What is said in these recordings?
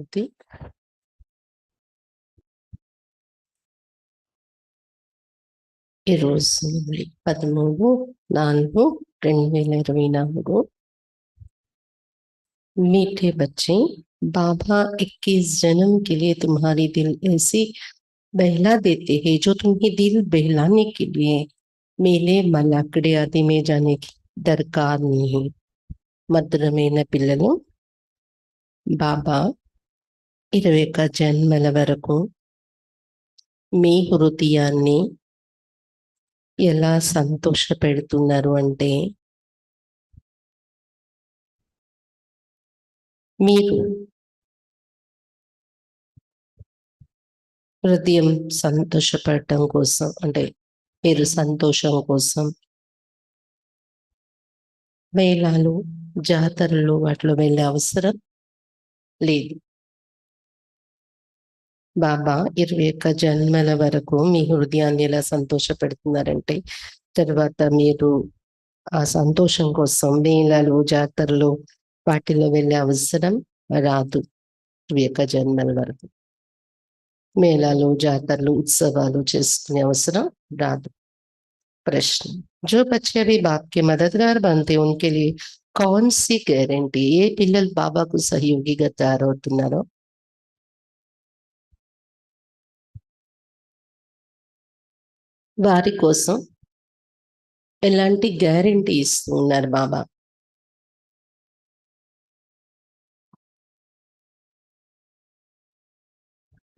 ఇది ఈరోజు 13/4/2024। मीठे बच्चे, बाबा 21 जन्म के लिए तुम्हारी दिल ऐसी बहला देते हैं जो तुम्हें दिल बहलाने के लिए मेले मलाकड़े आदि में जाने की दरकार नहीं। మధురమైన పిల్లలు, బాబా 21 జన్మల వరకు మీ హృదయాన్ని ఎలా సంతోష పెడుతున్నారు అంటే, మీరు హృదయం సంతోషపడటం కోసం, అంటే మీరు సంతోషం కోసం మేళాలు, జాతరలు వాటిలో వెళ్ళే అవసరం లేదు. బాబా 21 జన్మల వరకు మీ హృదయాన్ని ఎలా సంతోష పెడుతున్నారంటే, తర్వాత మీరు ఆ సంతోషం కోసం మేళాలు, జాతరలు వాటిలో వెళ్ళే అవసరం రాదు. 21 జన్మల వరకు మేళాలు, జాతరలు, उत्सवाలు చేసుకునే అవసరం రాదు. प्रश्न, जो बच्चे अभी बाप के मददगार बनते उनके लिए कौन सी गारंटी? ఏ పిల్లలు బాబాకు సహయోగిగా తయారవుతున్నారో వారి కోసం ఎలాంటి గ్యారంటీ ఇస్తున్నారు బాబా?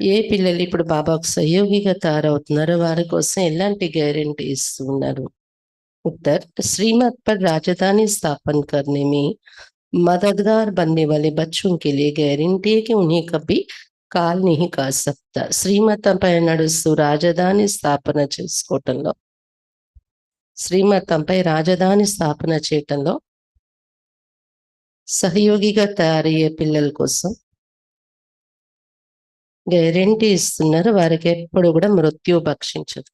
ఏ పిల్లలు ఇప్పుడు బాబాకు సహయోగిగా తయారవుతున్నారో వారి కోసం ఎలాంటి గ్యారంటీ ఇస్తున్నారు? उत्तर, श्रीमत पर राजधानी स्थापन करने में मददगार बनने वाले बच्चों के लिए गारंटी है कि उन्हें कभी కాల్ नहीं कर सकता। శ్రీమతంపై నడుస్తూ రాజధాని స్థాపన చేసుకోవటంలో, శ్రీమతంపై రాజధాని స్థాపన చేయటంలో సహయోగిగా తయారయ్యే పిల్లల కోసం గ్యారంటీ ఇస్తున్నారు, వారికి ఎప్పుడు కూడా మృత్యు భక్షించదు.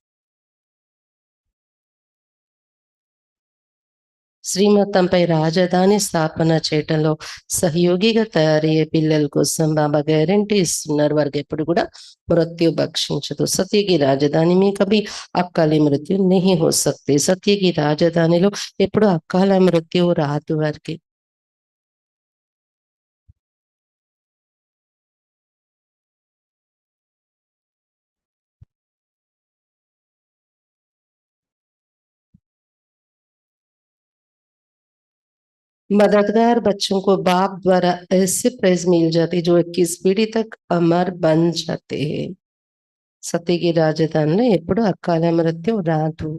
శ్రీమతంపై రాజధాని స్థాపన చేయటంలో సహయోగిగా తయారయ్యే పిల్లల కోసం బాబా గ్యారంటీ ఇస్తున్నారు, వారికి ఎప్పుడు కూడా మృత్యు భక్షించదు. సత్య की राजधानी में कभी अकाली मृत्यु नहीं हो सकती। సత్య की రాజధానిలో ఎప్పుడు అకాల మృత్యు రాదు వారికి. मददगार बच्चों को बाप द्वारा ऐसे प्राइज मिल जाते जो 21 पीढ़ी तक अमर बन जाते हैं। సతీకి రాజధానిలో ఎప్పుడు అకాల మృత్యు రాదు.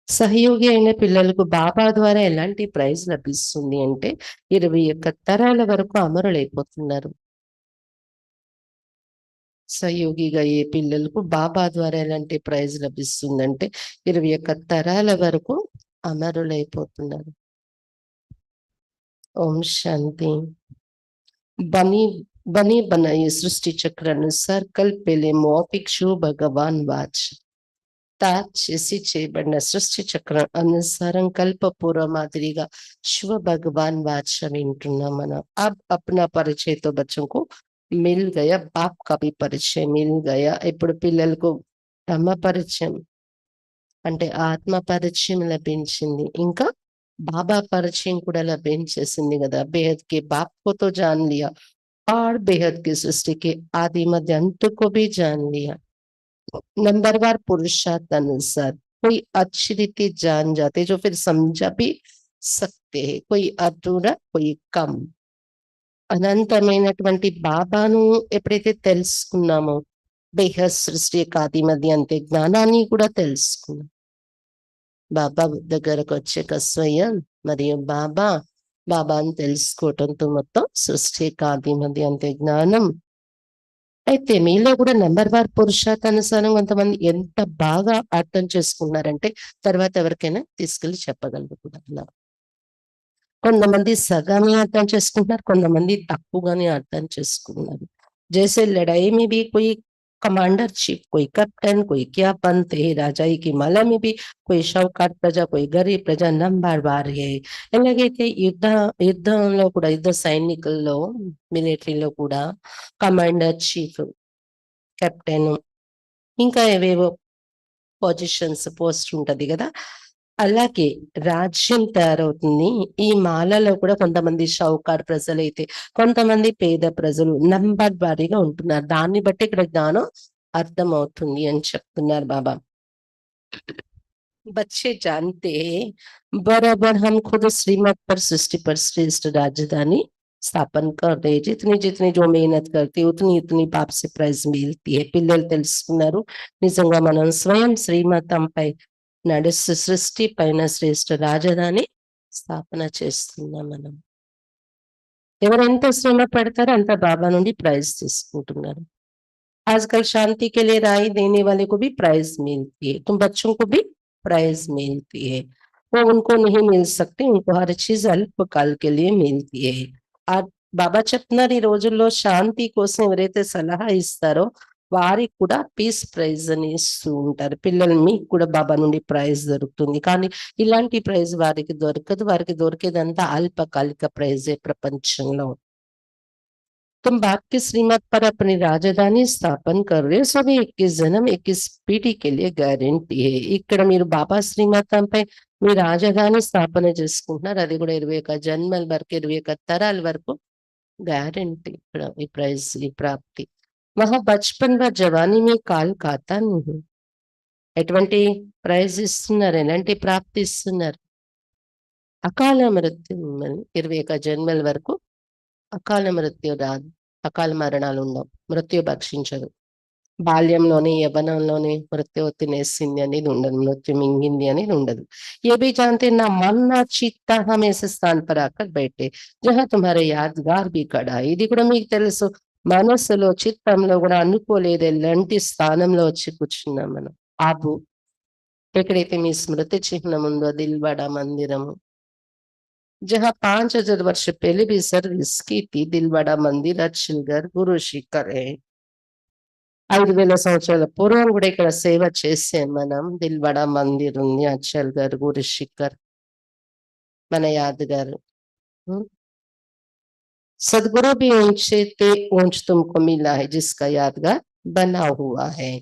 సహయోగి అయిన పిల్లలకు బాబా ద్వారా ఎలాంటి ప్రైజ్ లభిస్తుంది అంటే 21 తరాల వరకు అమరులైపోతున్నారు. సహయోగిగా అయ్యే పిల్లలకు బాబా ద్వారా ఎలాంటి ప్రైజ్ లభిస్తుందంటే 21 తరాల వరకు అమరులైపోతున్నారు. ఓం శాంతి. बनी बनी बनाई सृष्टि चक्र अनुसार कल पहले మోపిక్షు భగవాన్ వాచ్ చేసి చేయబడిన సృష్టి చక్రం అనుసారం కల్పపూర్వ మాదిరిగా శివ భగవాన్ వాచ వింటున్నాం మనం. अब अपना परिचय तो बच्चों को मिल गया, बाप का भी परिचय मिल गया. ఇప్పుడు పిల్లలకు తమ పరిచయం అంటే ఆత్మ పరిచయం లభించింది, ఇంకా బాబా పరిచయం కూడా లభించేసింది కదా. బేహద్ के बाप को तो जान लिया और बेहद की सृष्टि के आदि मध्य अंत को भी जान लिया. नंबरवार पुरुषार्थ अनुसार कोई अच्छी रीति जान जाते जो फिर समझा भी सकते हैं, कोई अधूरा कोई कम. అనంతమైనటువంటి బాబాను ఎప్పుడైతే తెలుసుకున్నామో, బేహద్ సృష్టి ఆది మధ్య అంతే జ్ఞానాన్ని కూడా తెలుసుకున్నాం. బాబా దగ్గరకు వచ్చాక స్వయం మరియు బాబాను తెలుసుకోవటంతో మొత్తం సృష్టి ఆది మధ్య అంతే జ్ఞానం. అయితే మీలో కూడా నంబర్ వార్ పురుషార్థ అనుసారం కొంతమంది ఎంత బాగా అర్థం చేసుకున్నారంటే తర్వాత ఎవరికైనా తీసుకెళ్లి చెప్పగలరు కూడా. అలా కొంతమంది సగమే అర్థం చేసుకుంటున్నారు, కొంతమంది తక్కువగానే అర్థం చేసుకున్నారు. జైసే లడాయి में भी कोई कमांडर चीफ, कोई कैप्टन, कोई क्या बनते हैं రాజాయి की माला में भी कोई షౌకాట్ ప్రజా, कोई గరీబ్ ప్రజా నంబర్ వారే. ఎలాగైతే యుద్ధంలో కూడా యుద్ధ సైనికుల్లో మిలిటరీలో కూడా కమాండర్ చీఫ్, కెప్టెన్, ఇంకా ఏవేవో పొజిషన్స్ పోస్ట్ ఉంటది కదా, అలాగే రాజ్యం తయారవుతుంది. ఈ మాలలో కూడా కొంతమంది షౌకార్ ప్రజలైతే, కొంతమంది పేద ప్రజలు నంబర్ వారీగా ఉంటున్నారు. దాన్ని బట్టి ఇక్కడ జ్ఞానం అర్థమవుతుంది అని చెప్తున్నారు బాబా. बच्चे जानते हैं बराबर हम खुद श्रीमत पर सृष्टि पर श्रेष्ठ राजधानी स्थापन कर रहे. जितनी जितनी जो मेहनत करती उतनी उतनी बाप से ప్రైజ్ మిగులుతీ. పిల్లలు తెలుసుకున్నారు నిజంగా మనం స్వయం శ్రీమతంపై నడుస్తూ సృష్టి పైన శ్రేష్ఠ రాజధాని స్థాపన చేస్తున్నాం మనం. ఎవరెంత శ్రమ పడతారో అంత బాబా నుండి ప్రైజ్ తీసుకుంటున్నారు. आजकल शांति के लिए राय देने वाले को भी प्राइज मिलती है, तुम बच्चों को भी प्राइज मिलती है. वो उनको नहीं मिल सकती, उनको हर चीज अल्पकाल के लिए मिलती है. ఆ బాబా చెప్తున్నారు ఈ రోజుల్లో శాంతి కోసం ఎవరైతే సలహా ఇస్తారో వారికి కూడా పీస్ ప్రైజ్ అని ఇస్తూ ఉంటారు. పిల్లలు మీకు కూడా బాబా నుండి ప్రైజ్ దొరుకుతుంది, కానీ ఇలాంటి ప్రైజ్ వారికి దొరకదు. వారికి దొరికేదంతా అల్పకాలిక ప్రైజే ప్రపంచంలో. तुम बाप की श्रीमत पर अपनी राजधानी स्थापन कर रहे हो, सभी 21 जन्म 21 పీఠీ के लिए గ్యారెంటీ है. ఇక్కడ మీరు బాబా శ్రీమతంపై మీ రాజధాని స్థాపన చేసుకుంటున్నారు. అది కూడా 21 జన్మల వరకు, 21 తరాల వరకు గ్యారెంటీ ఈ ప్రైజ్, ఈ ప్రాప్తి. మహా బచ్పన్ వ జవానీ మీ కాల్ ఖాతా नहीं. ఎటువంటి ప్రైజ్ ఇస్తున్నారు, ఎలాంటి ప్రాప్తి ఇస్తున్నారు? అకాల మృత్యు, 21 జన్మల వరకు అకాల మృత్యు రాదు, అకాల మరణాలు ఉండవు, మృత్యు భక్షించదు. బాల్యంలోనే యవ్వనంలోనే మృత్యు తినేసింది అనేది ఉండదు, మృత్యు మింగింది అనేది ఉండదు. ये भी जानते ना मन ना चित्त हम ऐसे स्थान पर आकर बैठे जहाँ तुम्हारे यादगार भी खड़ा है. ఇది కూడా మీకు తెలుసు, మనసులో చిత్తంలో కూడా అనుకోలేదు ఎలాంటి స్థానంలో వచ్చి కూర్చున్నాం మనం. ఆబు, ఎక్కడైతే మీ స్మృతి చిహ్నం ఉందో దిల్వాడా మందిరము, जहाँ 5000 वर्ष पहले भी सर्विस की थी. दिलवाड़ा मंदिर అచ్చల్గర్ గురు శిఖర్ है. 5000 సంవత్సరాల పూర్వం కూడా ఇక్కడ సేవ చేసే మనం. దిల్వాడా మందిర్ ఉంది, అచ్చల్గర్ గురు శిఖర్ మన యాదగారు. सदगुरु भी ऊंचे ते ऊंच तुमको मिला है जिसका यादगार बना हुआ है.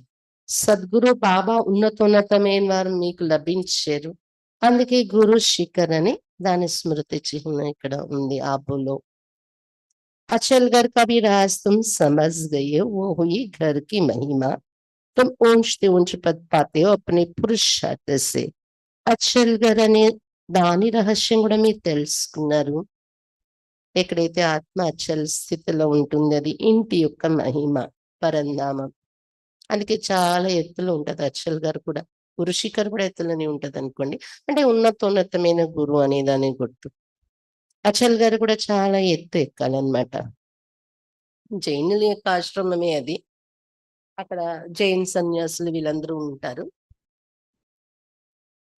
సద్గురు బాబా ఉన్నతోన్నతమైన వారు మీకు లభించారు, అందుకే గురు శిఖర్ అని దాని స్మృతి చిహ్నం ఇక్కడ ఉంది ఆబులో. अचलगर का भी राज तुम समझ गए हो, वो हुई घर की महिमा. तुम ऊंचते ऊंच पद पाते हो अपने पुरुषार्थ से. అచ్చల్గర్ అనే దాని రహస్యం కూడా మీరు తెలుసుకున్నారు. ఎక్కడైతే ఆత్మ అచల్ స్థితిలో ఉంటుంది అది ఇంటి యొక్క మహిమ, పరంధామం. అందుకే చాలా ఎత్తులో ఉంటది అచ్చల్గర్ కూడా. గురు శిఖర్ కూడా ఎత్తులోనే ఉంటది అనుకోండి. అంటే ఉన్నతోన్నతమైన గురువు అనే దాని గుర్తు. అచ్చల్గర్ కూడా చాలా ఎత్తు ఎక్కాలన్నమాట. జైనుల యొక్క ఆశ్రమమే అది. అక్కడ జైన్ సన్యాసులు వీళ్ళందరూ ఉంటారు.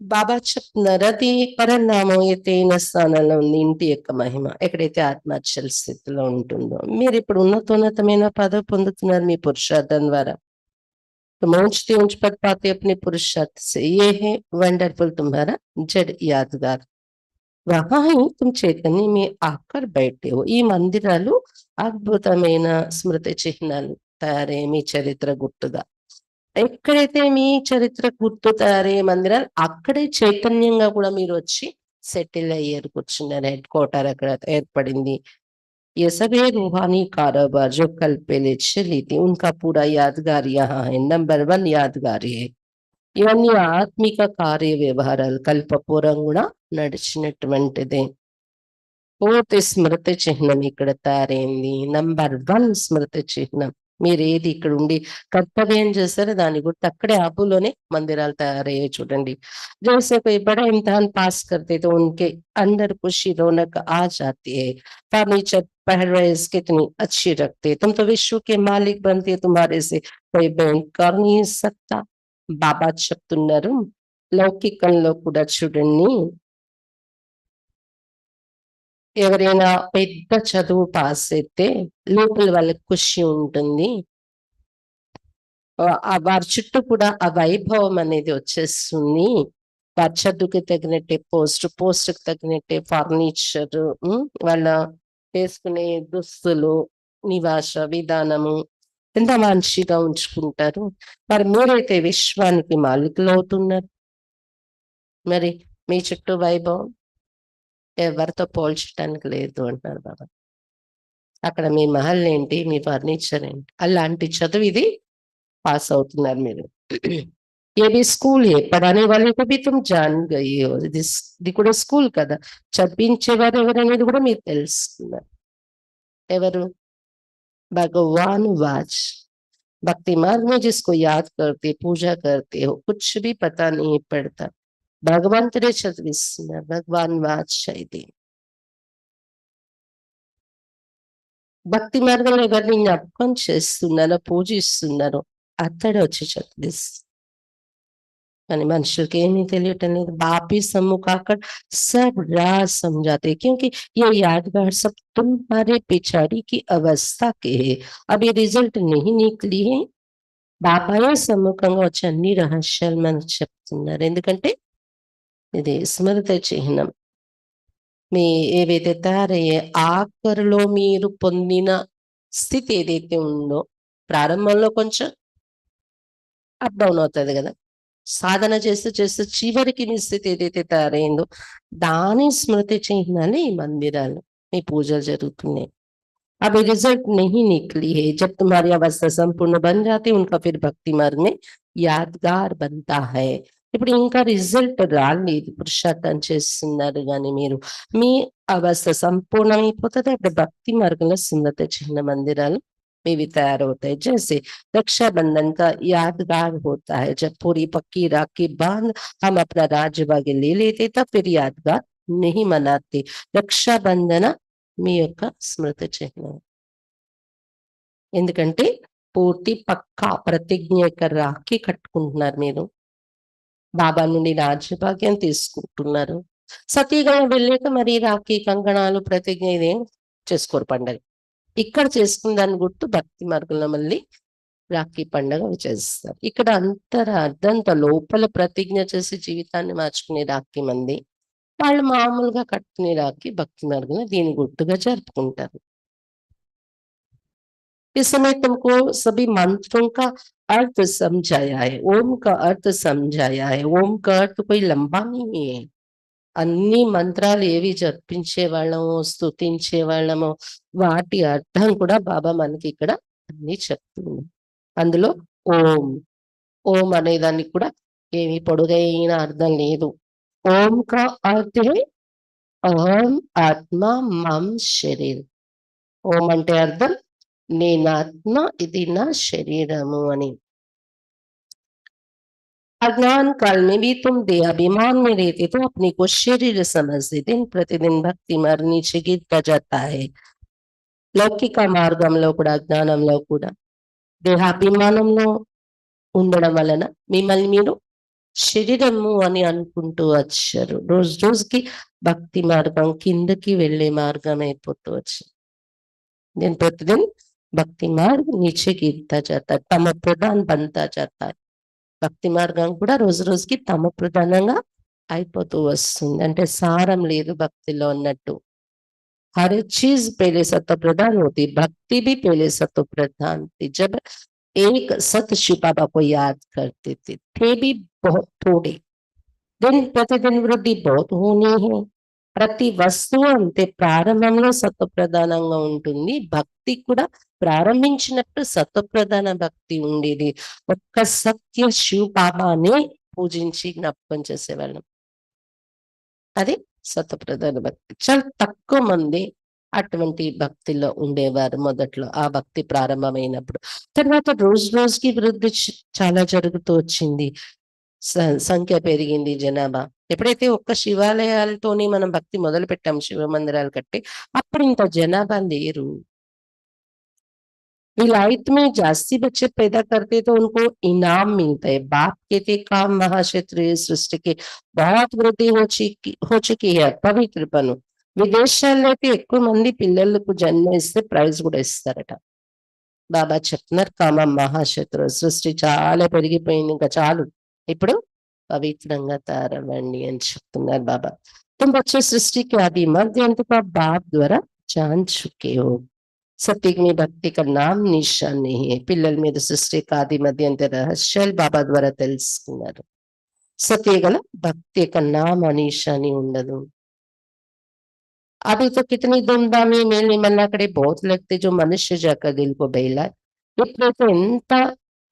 బాబా చెప్తున్నారు అది పరనామం ఎత్తైన స్థానంలో ఉంది, ఇంటి యొక్క మహిమ. ఎక్కడైతే ఆత్మ అచల్ స్థితిలో ఉంటుందో మీరు ఇప్పుడు ఉన్నతోన్నతమైన పదవి పొందుతున్నారు మీ పురుషార్థం ద్వారా. तुम ऊंचते ऊंच पद पाते अपने पुरुषार्थ से, ये है वंडरफुल तुम्हारा जड़ यादगार. वहां ही तुम చైతన్య में आकर बैठे हो. ఈ మందిరాలు అద్భుతమైన స్మృతి చిహ్నాలు తయారయ్యే మీ చరిత్ర గుర్తుగా. ఎక్కడైతే మీ చరిత్ర గుర్తు తయారయ్యే మందిరాలు అక్కడే చైతన్యంగా కూడా మీరు వచ్చి సెటిల్ అయ్యారు, కూర్చున్నారు. హెడ్ క్వార్టర్ అక్కడ ఏర్పడింది. ये सब है रूहानी कारोबार जो कल पहले चली थी, उनका पूरा यादगार यहाँ है. नंबर 1 यादगार है. ఇవన్నీ ఆత్మిక కార్య వ్యవహారాలు కల్పపూర్వం కూడా నడిచినటువంటిదే. పూర్తి స్మృతి చిహ్నం ఇక్కడ తయారైంది. నంబర్ 1 స్మృతి చిహ్నం. మీరు ఏది ఇక్కడ ఉండి కర్తవ్యం చేస్తారో దాని గుర్తు అక్కడే ఆపులోనే మందిరాలు తయారయ్యాయి చూడండి. जैसे कोई बड़ा इम्तिहान पास करते तो उनके अंदर खुशी रौनक आ जाती है. फर्नीचर पहरवेश कितनी अच्छी रखते, तुम तो विश्व के मालिक बनते, तुम्हारे से कोई बैंक कर नहीं सकता. బాబా చెప్తున్నారు లౌకికంలో కూడా చూడండి, ఎవరైనా పెద్ద చదువు పాస్ అయితే లోపల వాళ్ళకి ఖుషి ఉంటుంది. వారి చుట్టూ కూడా ఆ వైభవం అనేది వచ్చేస్తుంది. వారి చదువుకి తగినట్టే పోస్ట్‌కి తగినట్టే ఫర్నిచర్, వాళ్ళ వేసుకునే దుస్తులు, నివాస విధానము ఎంత మంచిగా ఉంచుకుంటారు. మరి మీరైతే విశ్వానికి మాలికులవుతున్నారు. మరి మీ చుట్టూ వైభవం ఎవరితో పోల్చటానికి లేదు అంటున్నారు బాబా. అక్కడ మీ మహల్ ఏంటి? మీ ఫర్నిచర్ ఏంటి? అలాంటి చదువు ఇది पास అవుతున్నారు మీరు. ये भी स्कूल है, पढ़ाने वाले को भी तुम जान गई हो. ఇది కూడా స్కూల్ కదా. చదివించేవారు ఎవరనేది కూడా మీకు తెలుస్తున్నారు. ఎవరు? भगवान वाच. भक्ति मार्ग में जिसको याद करते पूजा करते हो कुछ भी पता नहीं पड़ता. భగవంతుడే చదివిస్తున్నారు. భగవాన్ వాచ్ ఇది. భక్తి మార్గంలో ఎవరిని జ్ఞాపకం చేస్తున్నారో పూజిస్తున్నారో అతడే వచ్చి చదివిస్తారు. यानी मनुष्य के नहीं తెలియటం లేదు. बापी सम्मुख आकर सब राज समझाते क्योंकि ये यादगार सब तुम्हारे पिछाड़ी की अवस्था के है. अब ये रिजल्ट नहीं निकली है. బాబాయే సమ్ముఖంగా వచ్చి అన్ని రహస్యాలు మనకు చెప్తున్నారు. ఎందుకంటే ఇది స్మృతి చిహ్నం. మీ ఏవైతే తయారయ్యే ఆఖరిలో మీరు పొందిన స్థితి ఏదైతే ఉందో ప్రారంభంలో కొంచెం అప్ డౌన్ అవుతుంది కదా. సాధన చేస్తూ చివరికి మీ స్థితి ఏదైతే తయారైందో దాని స్మృతి చిహ్నాలు ఈ మందిరాలు, మీ పూజలు జరుగుతున్నాయి. अभी रिजल्ट नहीं निकली है. जब तुम्हारी अवस्था संपूर्ण बन जाती है उनका फिर भक्ति मार्ग में यादगार बनता है. ఇప్పుడు ఇంకా రిజల్ట్ రాలేదు, పురుషార్థం చేస్తున్నారు కానీ మీరు మీ అవస్థ సంపూర్ణమైపోతుంది. అప్పుడు భక్తి మార్గంలో సున్నత చిహ్న మందిరాలు मेवी तैयार होते हैं. जैसे रक्षाबंधन का यादगार होता है. जब पूरी पक्की राखी बांध हम अपना राज्य भाग्य ले लेते तब फिर यादगार नहीं मनाते. रक्षाबंधन మీ యొక్క స్మృతి చిహ్నం. ఎందుకంటే పూర్తి పక్కా ప్రతిజ్ఞ యొక్క రాఖీ కట్టుకుంటున్నారు మీరు. బాబా నుండి రాజ్యభాగ్యం తీసుకుంటున్నారు. సతీగా వెళ్ళాక మరి రాఖీ కంకణాలు ప్రతిజ్ఞ ఇదేం చేసుకోరు పండగ. ఇక్కడ చేసుకున్న దాన్ని గుర్తు భక్తి మార్గంలో మళ్ళీ రాఖీ పండగ చేస్తారు. ఇక్కడ అర్థంత లోపల ప్రతిజ్ఞ చేసి జీవితాన్ని మార్చుకునే రాఖీ మంది, వాళ్ళు మామూలుగా కట్టుకునే రాఖీ భక్తి మార్గంలో దీని గుర్తుగా జరుపుకుంటారు. इस समय तुमको सभी मंत्रों का अर्थ समझाया है. ओम का अर्थ समझाया है. ओम का अर्थ कोई लंबा नहीं है. అన్ని మంత్రాలు ఏవి జపించే వాళ్ళమో స్తుతించే వాళ్ళమో వాటి అర్థం కూడా బాబా మనకి ఇక్కడ అన్ని చెప్తుంది. అందులో ఓం ఓం అనే దానికి కూడా ఏమి పొడుగైన అర్థం లేదు. ఓం కా అర్థ అహం ఆత్మ మం శరీర్. ఓం అంటే అర్థం నేనాత్మ, ఇది నా శరీరము అని. अज्ञान काल में भी तुम देहाभिमान में रहते तो अपने को शरीर समझते. दिन प्रतिदिन भक्ति मार्ग नीचे गिरता जाता है. లౌకిక మార్గంలో కూడా అజ్ఞానంలో కూడా దేహాభిమానంలో ఉండడం వలన మిమ్మల్ని మీరు శరీరము అని అనుకుంటూ వచ్చారు. రోజు రోజుకి భక్తి మార్గం కిందకి వెళ్ళే మార్గం అయిపోతూ వచ్చింది. दिन प्रतिदिन भक्ति मार्ग नीचे गिरता जाता है, तम प्रधान बनता जाता है. భక్తి మార్గం కూడా రోజు రోజుకి తమ ప్రధానంగా అయిపోతూ వస్తుంది. అంటే సారం లేదు భక్తిలో అన్నట్టు. हर चीज पहले सत्व प्रधान होती, भक्ति भी पहले सत्व प्रधान थी. जब एक सत शिव बाबा को याद करते थे भी बहुत थोड़े. दिन प्रतिदिन वृद्धि बहुत होनी है. ప్రతి వస్తువు అంతే ప్రారంభంలో సత్వప్రధానంగా ఉంటుంది. భక్తి కూడా ప్రారంభించినప్పుడు సత్వప్రధాన భక్తి ఉండేది. ఒక్క సత్య శివ బాబానే పూజించి జ్ఞాపకం చేసేవాళ్ళం. అది సత్వప్రధాన భక్తి. చాలా తక్కువ మంది అటువంటి భక్తిలో ఉండేవారు మొదట్లో, ఆ భక్తి ప్రారంభమైనప్పుడు. తర్వాత రోజు రోజుకి వృద్ధి చాలా జరుగుతూ వచ్చింది. సంఖ్య పెరిగింది, జనాభా. ఎప్పుడైతే ఒక్క శివాలయాలతోని మనం భక్తి మొదలు పెట్టాం, శివ మందిరాలు కట్టి, అప్పుడు ఇంత జనాభా లేరు. विलायत में जास्ती बच्चे पैदा करते तो उनको इनाम मिलता है. बाप कहते काम महाक्षेत्रीय सृष्टि के बहुत वृद्धि हो चुकी है. పవిత్ర పను విదేశాల్లో అయితే ఎక్కువ మంది పిల్లలకు జన్మ ఇస్తే ప్రైజ్ కూడా ఇస్తారట. బాబా చెప్తున్నారు కామం మహాశత్రు, సృష్టి చాలా పెరిగిపోయింది, ఇంకా చాలు, ఇప్పుడు పవిత్రంగా తయారవ్వండి అని చెప్తున్నారు బాబా. तुम बच्चे सृष्टि के आदि मध्य अंत का बाप द्वारा जान चुके हो. सत्य में भक्ति का नाम निशान नहीं है. పిల్లల మీద సృష్టి ఆది మధ్యంత రహస్యాలు బాబా ద్వారా తెలుసుకున్నారు. సత్య గల భక్తి యొక్క నామ నిశాని ఉండదు. अभी तो कितनी धूमधाम ही मेले मल्लाकड़े बहुत लगते जो मनुष्य जाकर दिल को बहला. ఇప్పుడైతే ఎంత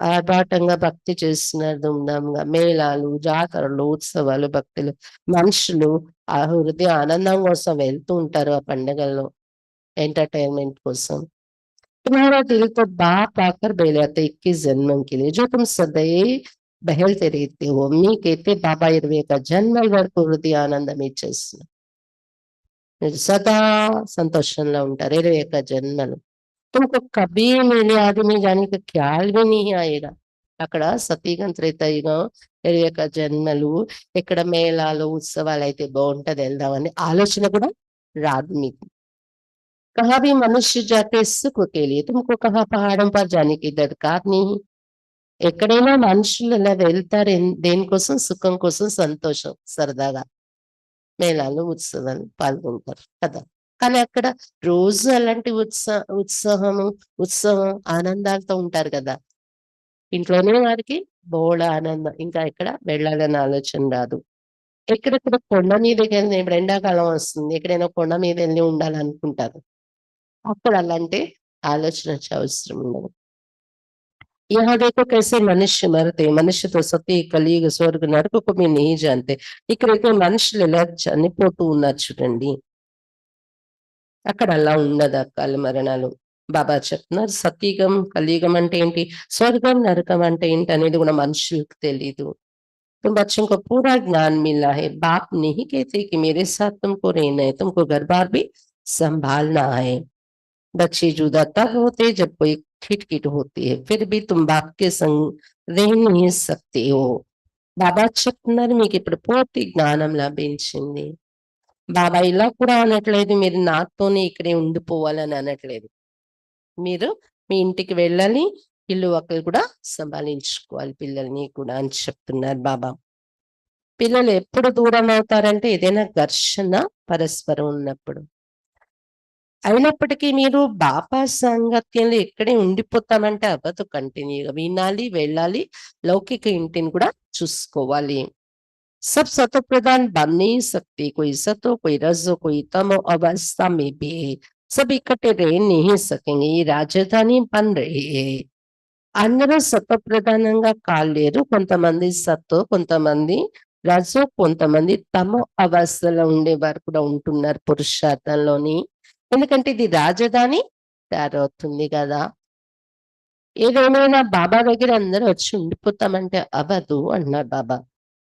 ఆర్భాటంగా భక్తి చేస్తున్నారు, ధూమ్ధామ్గా మేళాలు, జాతరలు, ఉత్సవాలు, భక్తులు, మనుషులు ఆ హృదయ ఆనందం కోసం వెళ్తూ ఉంటారు ఆ పండుగల్లో, ఎంటरटेनमेंट కోసం. तुम्हारा दिल तो बाप आकर बहलाते 21 जन्मों के लिए जो तुम सदैव बहलते रहते हो. మీకైతే బాబా 21 జన్మల వరకు హృదయ ఆనందం ఇచ్చేస్తున్నారు. మీరు సదా సంతోషంలో ఉంటారు 21 జన్మలు. तुमको कभी मेरे आदमी जाने का ख्याल भी नहीं आएगा. అక్కడ సతీగం త్రేతాయుగం 21 జన్మలు, ఇక్కడ మేళాలు ఉత్సవాలు అయితే బాగుంటది, వెళ్దామని ఆలోచన కూడా రాదు మీకు. कहाँ भी मनुष्य जाते सुख के लिए, तुमको कहाँ पहाड़ों पर जाने की दरकार नहीं. ఎక్కడైనా మనుషులు ఇలా వెళ్తారు దేనికోసం, సుఖం కోసం, సంతోషం, సరదాగా మేళాలు ఉత్సవాలు పాల్గొంటారు కదా. కానీ అక్కడ రోజు అలాంటి ఉత్సవం ఆనందాలతో ఉంటారు కదా. ఇంట్లోనే వారికి బోళ ఆనందం, ఇంకా ఇక్కడ వెళ్ళాలనే ఆలోచన రాదు. ఎక్కడెక్కడ కొండ మీదకి వెళ్ళి, ఇప్పుడు ఎండాకాలం వస్తుంది, ఎక్కడైనా కొండ మీద వెళ్ళి ఉండాలనుకుంటారు, అక్కడ అలాంటి ఆలోచన వచ్చే అవసరం ఉండదు. यहाँ देखो कैसे मनुष्य मरते, मनुष्य तो सती కలియుగ స్వర్గ నరకకు మీరు नहीं जानते. ఇక్కడైతే మనుషులు ఎలా చనిపోతూ ఉన్నారు చూడండి, అక్కడ అలా ఉండదు అకాల మరణాలు. బాబా చెప్తున్నారు సతీగం కలియుగం అంటే ఏంటి, స్వర్గం నరకం అంటే ఏంటి అనేది కూడా మనుషులకు తెలీదు. तुम बच्चों को पूरा ज्ञान मिला है. बाप नहीं कहते कि मेरे साथ तुमको रहना है, तुमको घर बार भी संभालना है. बच्चे जुदा तब होते जब कोई खिटखिट होती है, फिर भी तुम बाप के संग रह नहीं सकते हो. బాబా చెప్తున్నారు మీకు ఇప్పుడు పూర్తి జ్ఞానం లభించింది. బాబా ఇలా కూడా అనట్లేదు మీరు నాతోనే ఇక్కడే ఉండిపోవాలని అనట్లేదు. మీరు మీ ఇంటికి వెళ్ళాలి, ఇల్లు ఒకరు కూడా సంభాళించుకోవాలి పిల్లల్ని కూడా అని చెప్తున్నారు బాబా. పిల్లలు ఎప్పుడు దూరం అవుతారంటే ఏదైనా ఘర్షణ పరస్పరం ఉన్నప్పుడు. అయినప్పటికీ మీరు బాబా సాంగత్యంలో ఇక్కడే ఉండిపోతామంటే అవ్వదు. కంటిన్యూగా వినాలి, వెళ్ళాలి, లౌకిక ఇంటిని కూడా చూసుకోవాలి. सब सतो प्रधान बन नहीं सकते, कोई सतो कोई रजो कोई तमो अवस्था में भी है. सब इकट्ठे रह नहीं सकेंगे, ये राजधानी बन रही है. అందరూ సత్వప్రధానంగా కాలేరు. కొంతమంది సత్వ, కొంతమంది రజో, కొంతమంది తమో అవస్థలో ఉండేవారు కూడా ఉంటున్నారు పురుషార్థంలోని. ఎందుకంటే ఇది రాజధాని తయారవుతుంది కదా. ఏదేమైనా బాబా దగ్గర అందరూ వచ్చి ఉండిపోతామంటే అవ్వదు అన్నారు బాబా.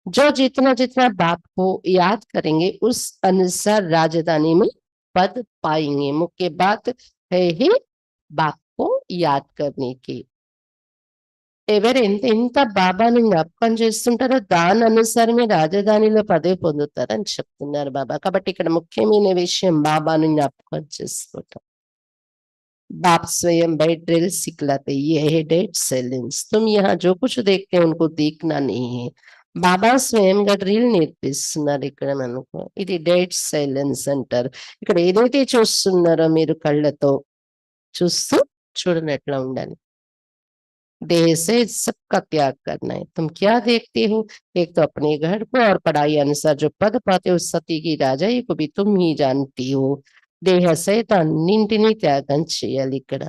जो जितना जितना बाप को याद करेंगे उस अनुसार राजधानी में पद पाएंगे. मुख्य बात है ही बाप को याद करने की. ఎవరు ఎంత బాబాని జ్ఞాపకం చేస్తుంటారో దాని అనుసారమే రాజధానిలో పదవి పొందుతారని చెప్తున్నారు బాబా. కాబట్టి ఇక్కడ ముఖ్యమైన విషయం బాబాను జ్ఞాపకం చేసుకోవటం. बाप स्वयं बैठ ड्रिल सिखलाते, ये है डेड साइलेंस. तुम यहाँ जो कुछ देखते हैं उनको देखना नहीं है. బాబా స్వయంగా డ్రిల్ నేర్పిస్తున్నారు ఇక్కడ మనకు. ఇది డెడ్ సైలెన్స్ అంటారు. ఇక్కడ ఏదైతే చూస్తున్నారో మీరు కళ్ళతో చూస్తూ చూడనట్లా ఉండాలి. देह से सबका त्याग करना है. तुम क्या देखते हो, एक तो अपने घर को और पढ़ाई अनुसार जो पद पाते हो सती की राजाई को भी तुम ही जानती हो. దేహ సహిత అన్నింటినీ త్యాగం చేయాలి. ఇక్కడ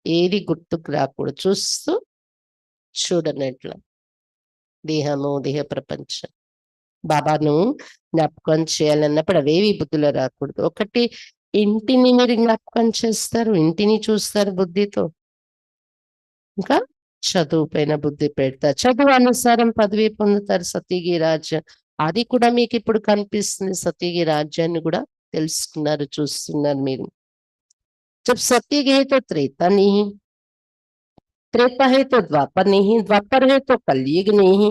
ఏది గుర్తుకు రాకూడదు, చూస్తూ చూడనట్ల. దేహము, దేహ ప్రపంచం, బాబాను జ్ఞాపకం చేయాలన్నప్పుడు అవేవి బుద్ధిలో రాకూడదు. ఒకటి ఇంటిని మీరు జ్ఞాపకం చేస్తారు, ఇంటిని చూస్తారు బుద్ధితో, ఇంకా చదువు పైన బుద్ధి పెడతారు. చదువు అనుసారం పదవి పొందుతారు. సతీగి రాజ్యం అది కూడా మీకు ఇప్పుడు కనిపిస్తుంది. సతీగి రాజ్యాన్ని కూడా తెలుసుకున్నారు, చూస్తున్నారు మీరు. जब सत्युग है तो त्रेता नहीं, त्रेता है तो द्वापर नहीं, द्वापर है तो कलयुग नहीं.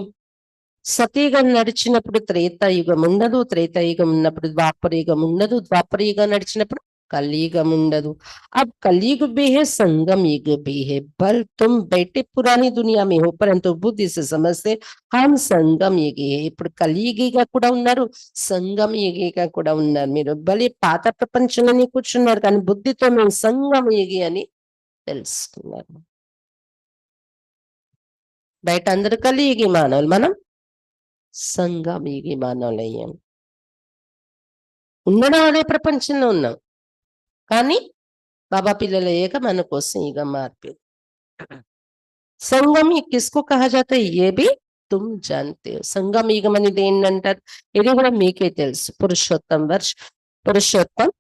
సతీయుగం నడిచినప్పుడు త్రేతాయుగం ఉండదు, త్రేతాయుగం ఉన్నప్పుడు ద్వాపరయుగం ఉండదు, ద్వాపరయుగం నడిచినప్పుడు कलयुगम ఉండదు। अब कलयुग भी है, संगम युग भी है। पर तुम बैठे पुरानी दुनिया में हो, परंतु बुद्धि से समझते हम సంగం యుగి। ఇప్పుడు కలియుగిగా కూడా ఉన్నారు, సంగం యుగిగా కూడా ఉన్నారు। మీరు భలే పాత ప్రపంచంలోనే కూర్చున్నారు, కానీ బుద్ధితో మేము సంగం యుగి అని తెలుసుకున్నారు। బయట అందరూ కలియుగి మానవులు, మనం సంగం యుగి మానవులయ్యాం। ఉండడం అదే ప్రపంచంలో ఉన్నాం, కానీ बाबा పిల్లలయ్యాక మన కోసం యుగం మార్పు। సంగం युग किसको कहा जाता है ये भी तुम जानते हो। సంగం యుగం అనేది ఏంటంటారు, ఇది కూడా మీకే తెలుసు। పురుషోత్తం వర్ష, पुरुषोत्तम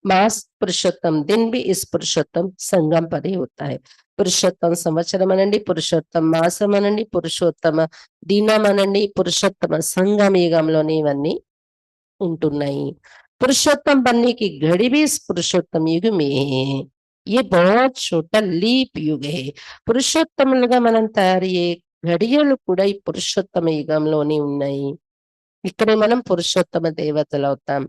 मास, पुरुषोत्तम दिन भी इस पुरुषोत्तम संगम पर ही होता है। పురుషోత్తమ సంవత్సరం అనండి, పురుషోత్తమ మాసం అనండి, పురుషోత్తమ దినం అనండి, పురుషోత్తమ సంగమ యుగంలోనే ఇవన్నీ ఉంటున్నాయి। पुरुषोत्तम बनने की घड़ी भी इस पुरुषोत्तम युग में है। ये बहुत छोटा लीप युग है। పురుషోత్తములుగా మనం తయారయ్యే ఘడియలు కూడా ఈ పురుషోత్తమ యుగంలోనే ఉన్నాయి। ఇక్కడే మనం పురుషోత్తమ దేవతలు అవుతాం।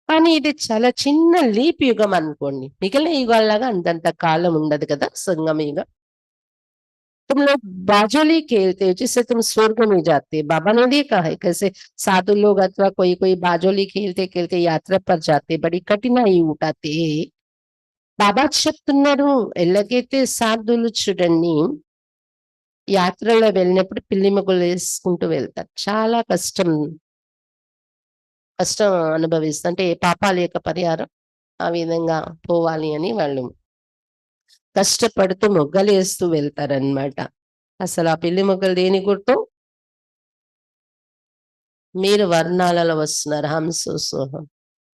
కానీ ఇది చాలా చిన్న లీప్ యుగం అనుకోండి, మిగిలిన యుగాల్లాగా అంతంత కాలం ఉండదు కదా సంగమ యుగం। तुम लोग बाजोली खेलते हो जिससे तुम स्वर्ग में जाते, बाबा ने देखा है कैसे साधु लोग अथवा कोई कोई बाजोली खेलते खेलते यात्रा पर जाते, बड़ी कठिनाई उठाते। బాబా చెప్తున్నారు, ఎలాగైతే సాధువులు చూడండి యాత్రలో వెళ్ళినప్పుడు పిల్లి మొగ్గులు వేసుకుంటూ వెళ్తారు, చాలా కష్టం కష్టం అనుభవిస్తారు, అంటే ఏ పాపాల యొక్క పరిహారం ఆ విధంగా పోవాలి అని వాళ్ళు కష్టపడుతూ మొగ్గలు వేస్తూ వెళ్తారనమాట। అసలు ఆ పిల్లి మొగ్గలు దేని గుర్తు, మీరు వర్ణాలలో వస్తున్నారు, హంసో సోహం।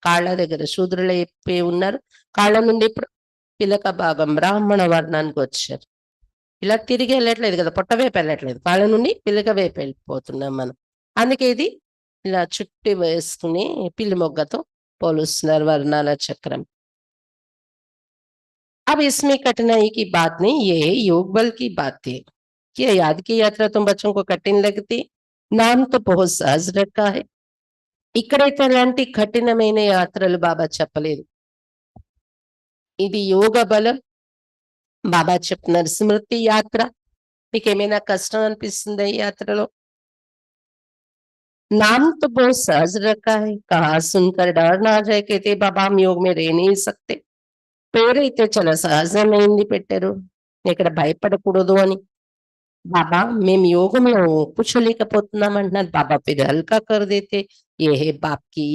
కాళ్ళ దగ్గర శూద్రులు అయిపోయి ఉన్నారు, కాళ్ళ నుండి ఇప్పుడు పిలక భాగం బ్రాహ్మణ వర్ణానికి వచ్చారు। ఇలా తిరిగి వెళ్ళట్లేదు కదా, పొట్ట వైపు వెళ్ళట్లేదు, కాళ్ళ నుండి పిలక వైపు వెళ్ళిపోతున్నాం మనం। అందుకే ఇది ఇలా చుట్టి వేసుకుని పిల్లి మొగ్గతో పోలుస్తున్నారు వర్ణాల చక్రం। अब इसमें कठिनाई की बात नहीं, ये है योग बल की बात है। क्या याद की यात्रा तुम बच्चों को कठिन लगती, नाम तो बहुत सहज रखा है। ఇక్కడైతే అలాంటి కఠినమైన యాత్రలు బాబా చెప్పలేదు, ఇది యోగ బలం। బాబా చెప్తున్నారు స్మృతి యాత్ర, మీకేమైనా కష్టం అనిపిస్తుందా ఈ యాత్రలో, नाम तो बहुत सहज रखा है, कहा सुनकर डर ना आ जाए, कहते बाबा हम योग में रह नहीं सकते। పేరైతే చాలా సహజమైంది పెట్టారు, ఇక్కడ భయపడకూడదు అని। बाबा మేము యోగంలో కూర్చోలేకపోతున్నాం అంటున్నారు, बाबा फिर हल्का कर देते, ये है बाप की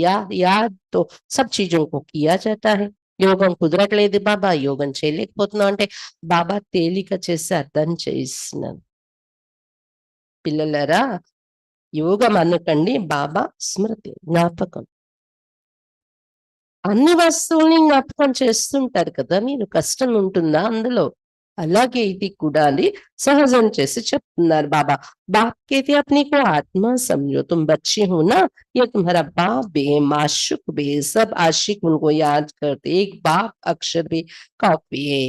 याद तो सब चीजों को किया जाता है। యోగం కుదరట్లేదు బాబా, యోగం చేయలేకపోతున్నాం అంటే బాబా తేలిక చేసి అర్థం చేయిస్తున్నారు। పిల్లలరా యోగం అనకండి, బాబా స్మృతి జ్ఞాపకం, అన్ని వస్తువుల్ని జ్ఞాపకం చేస్తుంటారు కదా, మీరు కష్టం ఉంటుందా అందులో, అలాగే ఇది కూడా అని సహజం చేసి చెప్తున్నారు బాబా। बाप कहते अपने को आत्मा समझो, तुम बच्चे हो ना, ये तुम्हारा बाप भी है, माशूक भी है, सब आशिक उनको याद करते, एक बाप अक्षर भी काफी है।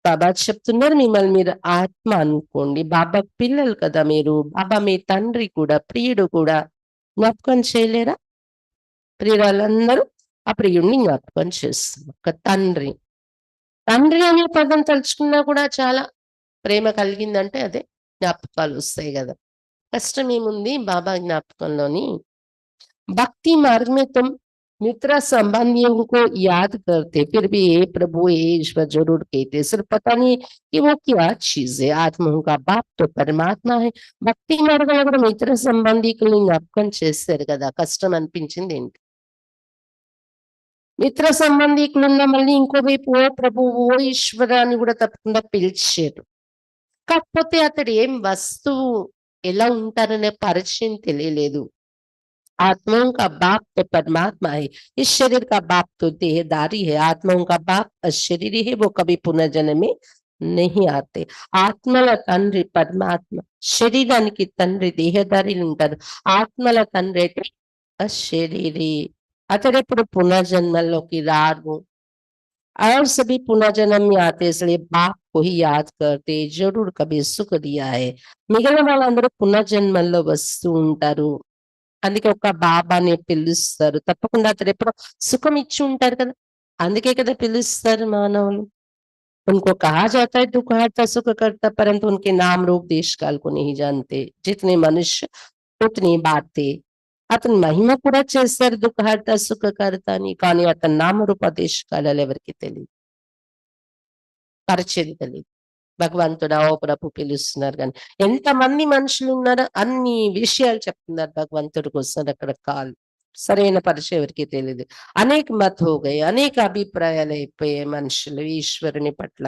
బాబా చెప్తున్నారు మిమ్మల్ని మీరు ఆత్మ అనుకోండి, బాబా పిల్లలు కదా మీరు, బాబా మీ తండ్రి కూడా ప్రియుడు కూడా, జ్ఞాపకం చేయలేరా, ప్రియురాలందరూ ఆ ప్రియుడిని జ్ఞాపకం చేస్తున్నారు, ఒక తండ్రి। తండ్రి అనే పదం తలుచుకున్నా కూడా చాలా ప్రేమ కలిగిందంటే అదే జ్ఞాపకాలు వస్తాయి కదా। కష్టం ఏముంది బాబా జ్ఞాపకంలోని। भक्ति मार्ग में तुम मित्र संबंधियों को याद करते, फिर भी हे प्रभु हे ईश्वर जरूर कहते, सिर्फ पता नहीं कि वो क्या चीज है। आत्माओं का बाप तो परमात्मा है। భక్తి మార్గంలో కూడా మిత్ర సంబంధికుల్ని జ్ఞాపకం చేస్తారు కదా, కష్టం అనిపించింది ఏంటి, మిత్ర సంబంధికులున్న మళ్ళీ ఇంకోవైపు ఓ ప్రభు ఓ ఈశ్వర అని కూడా తప్పకుండా పిలిచారు। కాకపోతే అతడు ఏం వస్తువు ఎలా ఉంటారనే పరిచయం తెలియలేదు। आत्माओं का बाप तो परमात्मा है, इस शरीर का बाप तो देहदारी है। आत्माओं का बाप अशरीरी है, वो कभी पुनर्जन्म में नहीं आते। ఆత్మల తండ్రి పరమాత్మ, శరీరానికి తండ్రి దేహదారిలు ఉంటారు, ఆత్మల తండ్రి అయితే అశరీరి, అతడెప్పుడు పునర్జన్మల్లోకి రారు। और सभी पुनर्जन्म में आते, इसलिए बाप को ही याद करते, जरूर कभी सुख दिया है। మిగిలిన వాళ్ళందరూ పునర్జన్మల్లో వస్తూ ఉంటారు, అందుకే ఒక బాబాని పిలుస్తారు. తప్పకుండా అతడు ఎప్పుడో సుఖం ఇచ్చి ఉంటారు కదా! అందుకే కదా పిలుస్తారు మానవులు. उनको कहा जाता है दुःखहर्ता सुखकर्ता परंतु उनके नाम रूप देश काल को नहीं जानते. जितने मनुष्य उतनी बातें. అతని మహిమ కూడా చేస్తారు దుఃఖహర్త సుఖకర్త అని. కానీ అతని నామరూప దేశ కాలాలు ఎవరికీ తెలీదు. పరిచయం తెలీదు. భగవంతుడా ఓ ప్రభు పిలుస్తున్నారు గాని. ఎంతమంది మనుషులున్నారో అన్ని విషయాలు చెప్తున్నారు భగవంతుడి కోసం రకరకాలు. సరైన పరిచయం ఎవరికీ తెలీదు. అనేక మత్ హో గయే. అనేక అభిప్రాయాలు అయిపోయాయి మనుషులు ఈశ్వరుని పట్ల.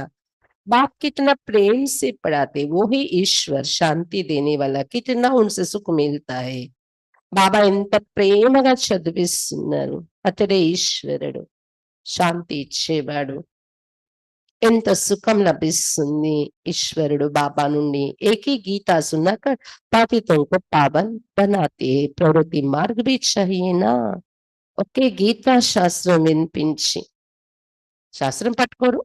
बाप कितना प्रेम से पढ़ाते, वो ही ईश्वर शांति देने वाला, कितना उनसे सुख मिलता है. బాబా ఎంత ప్రేమగా చదివిస్తున్నారు. అతడే ఈశ్వరుడు, శాంతి ఇచ్చేవాడు. ఎంత సుఖం లభిస్తుంది ఈశ్వరుడు బాబా నుండి. ఏకీ గీతా సున్నాకర్ పాపితోं को पावन बनाते हैं. प्रवृत्ति मार्ग भी चाहिए ना. ఒకే గీతా శాస్త్రం వినిపించి శాస్త్రం పట్టుకోరు,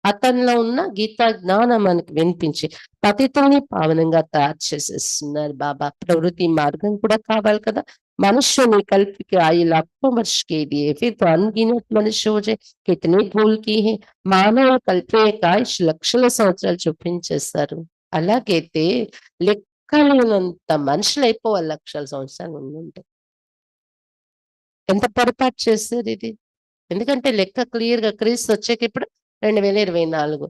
అతనిలో ఉన్న గీతా జ్ఞానం మనకి వినిపించి పతితుల్ని పావనంగా తయారు చేసేస్తున్నారు బాబా. ప్రవృత్తి మార్గం కూడా కావాలి కదా. मनुष्य ने कल्प के आयु लाखों वर्ष के लिए फिर तो अनगिनत मनुष्य हो जाए. कितने भूल की है. మానవ కల్పే ఆయుష్ లక్షల సంవత్సరాలు చూపించేస్తారు. అలాగైతే లెక్కలేనంత మనుషులు అయిపోవాలి లక్షల సంవత్సరాలు ఉండుంటే. ఎంత పొరపాటు చేస్తారు ఇది. ఎందుకంటే లెక్క క్లియర్‌గా క్రీస్తు వచ్చాక ఇప్పుడు 2024.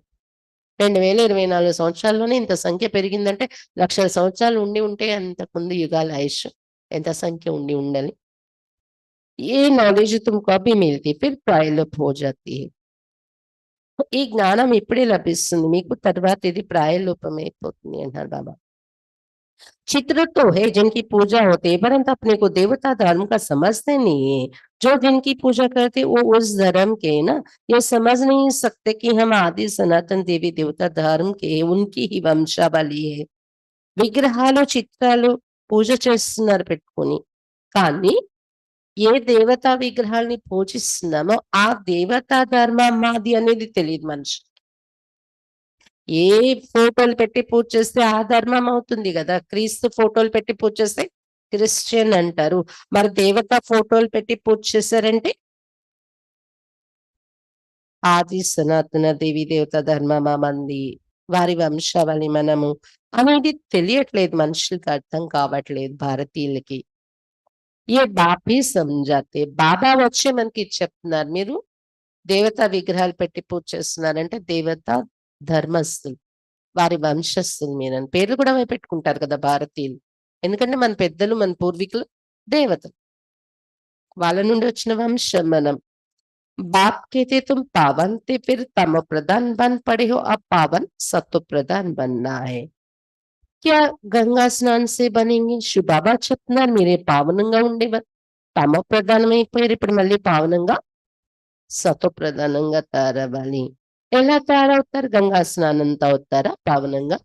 2024 సంవత్సరాల్లోనే ఇంత సంఖ్య పెరిగిందంటే లక్షల సంవత్సరాలు ఉండి ఉంటే అంతకుముందు యుగాల ఆయుష్ ఎంత సంఖ్య ఉండి ఉండాలి. ఏ నాలెడ్జ్ తుమ్‌కో అభి మిల్తీ ఫిర్ ప్రాయలోప్ హో జాతీ హై. ఈ జ్ఞానం ఇప్పుడే లభిస్తుంది మీకు, తర్వాత ఇది ప్రాయలోపం అయిపోతుంది అంటారు బాబా. चित्र तो है जिनकी पूजा होती है परंतु अपने को देवता धर्म का समझते नहीं है. जो जिनकी पूजा करते वो उस धर्म के है ना. ये समझ नहीं सकते कि हम आदि सनातन देवी देवता धर्म के उनकी ही వంశావళి है. విగ్రహాలు చిత్రాలు పూజ చేస్తున్నారు పెట్టుకొని. కానీ ఏ దేవతా విగ్రహాల్ని పూజిస్తున్నామో ఆ దేవతా ధర్మం మాది అనేది తెలియదు మనిషి. ఏ ఫోటోలు పెట్టి పూజ చేస్తే ఆ ధర్మం అవుతుంది గదా. క్రీస్తు ఫోటోలు పెట్టి పూజ చేస్తే క్రిస్టియన్ అంటారు. మరి దేవతా ఫోటోలు పెట్టి పూజ చేశారంటే ఆది సనాతన దేవి దేవతా ధర్మమా మంది, వారి వంశావళి మనము అనేది తెలియట్లేదు మనుషులకి, అర్థం కావట్లేదు భారతీయులకి. ఏ బాపే సంజాతే. బాబా వచ్చి మనకి చెప్తున్నారు మీరు దేవతా విగ్రహాలు పెట్టి పూజ చేస్తున్నారంటే దేవతా ధర్మస్తులు, వారి వంశస్థులు మీరని పేర్లు కూడా పెట్టుకుంటారు కదా భారతీయులు. ఎందుకంటే మన పెద్దలు మన పూర్వీకులు దేవతలు, వాళ్ళ నుండి వచ్చిన వంశం మనం. बाप कहते तुम पावन थे फिर तमो प्रधान बन पड़े हो, अब पावन सत्व प्रधान बनना है. क्या గంగా స్నానం से बनेंगे. శుభాబా చెప్తున్నారు మీరే పావనంగా ఉండేవారు, తమో ప్రధానం అయిపోయారు, ఇప్పుడు మళ్ళీ పావనంగా సత్వ ప్రధానంగా తయారవ్వాలి. ఎలా తయారవుతారు. గంగా స్నానంతో అవుతారా పావనంగా.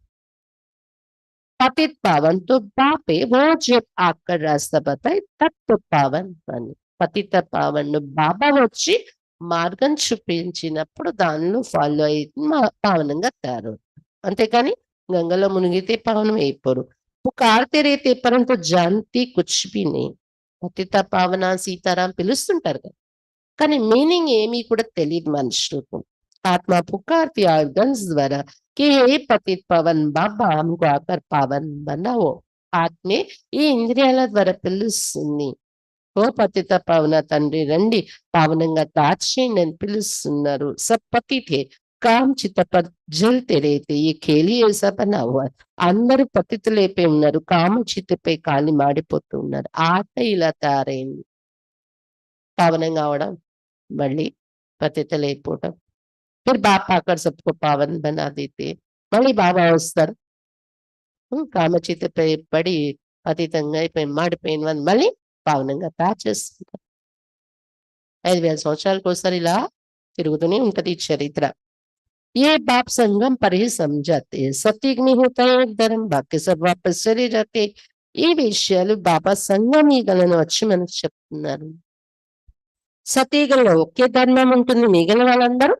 पतित पावन तो बाप है, वो जब आकर रास्ता बताए तब तो पावन बने. పతిత పావన్ బాబా వచ్చి మార్గం చూపించినప్పుడు దానిలో ఫాలో అయితే పావనంగా తయారవుతారు. అంతేకాని గంగలో మునిగితే పావనం అయిపోరు. పుకార్తే రేతే పరంతు జాంతి కుచ్ భీ నహీ. పతిత పావన సీతారాం పిలుస్తుంటారు కదా, కానీ మీనింగ్ ఏమీ కూడా తెలియదు మనుషులకు. ఆత్మ పుకార్తి ఆర్గన్స్ ద్వారా कि हे पतित पावन बाबा हमको आकर पावन बनाओ. ఆత్మే ఈ ఇంద్రియాల ద్వారా పిలుస్తుంది. ఓ పతిత పావన తండ్రి రండి పావనంగా తాచేయండి అని పిలుస్తున్నారు. సబ్ పతితే కామ్ చిత పర్ జల్తే రేతే ఈ ఖేలి ఏసా బనా హువా. అందరూ పతితులైపోయి ఉన్నారు, కామ చితపై కాలి మాడిపోతూ ఉన్నారు. ఆట ఇలా తయారైంది. పావనంగా అవడం, మళ్ళీ పతితులైపోవడం. फिर बाप आकर सबको पावन बना देते. మళ్ళీ బాబా వస్తారు. కామచితపై పడి పతితంగా అయిపోయి మాడిపోయిన వాడిని మళ్ళీ పావనంగా తయారు చేస్తుంటారు. 5,000 సంవత్సరాలకు ఒకసారి ఇలా తిరుగుతూనే ఉంటది ఈ చరిత్ర. ये बाप संगम पर ही समझाते हैं. सतयुग में होता है एक धर्म, बाकी सब वापस चले जाते. ఈ విషయాలు బాబా సంగమీగలను వచ్చి మనకు చెప్తున్నారు. సతయుగంలో ఒకే ధర్మం ఉంటుంది, మిగిలిన వాళ్ళందరూ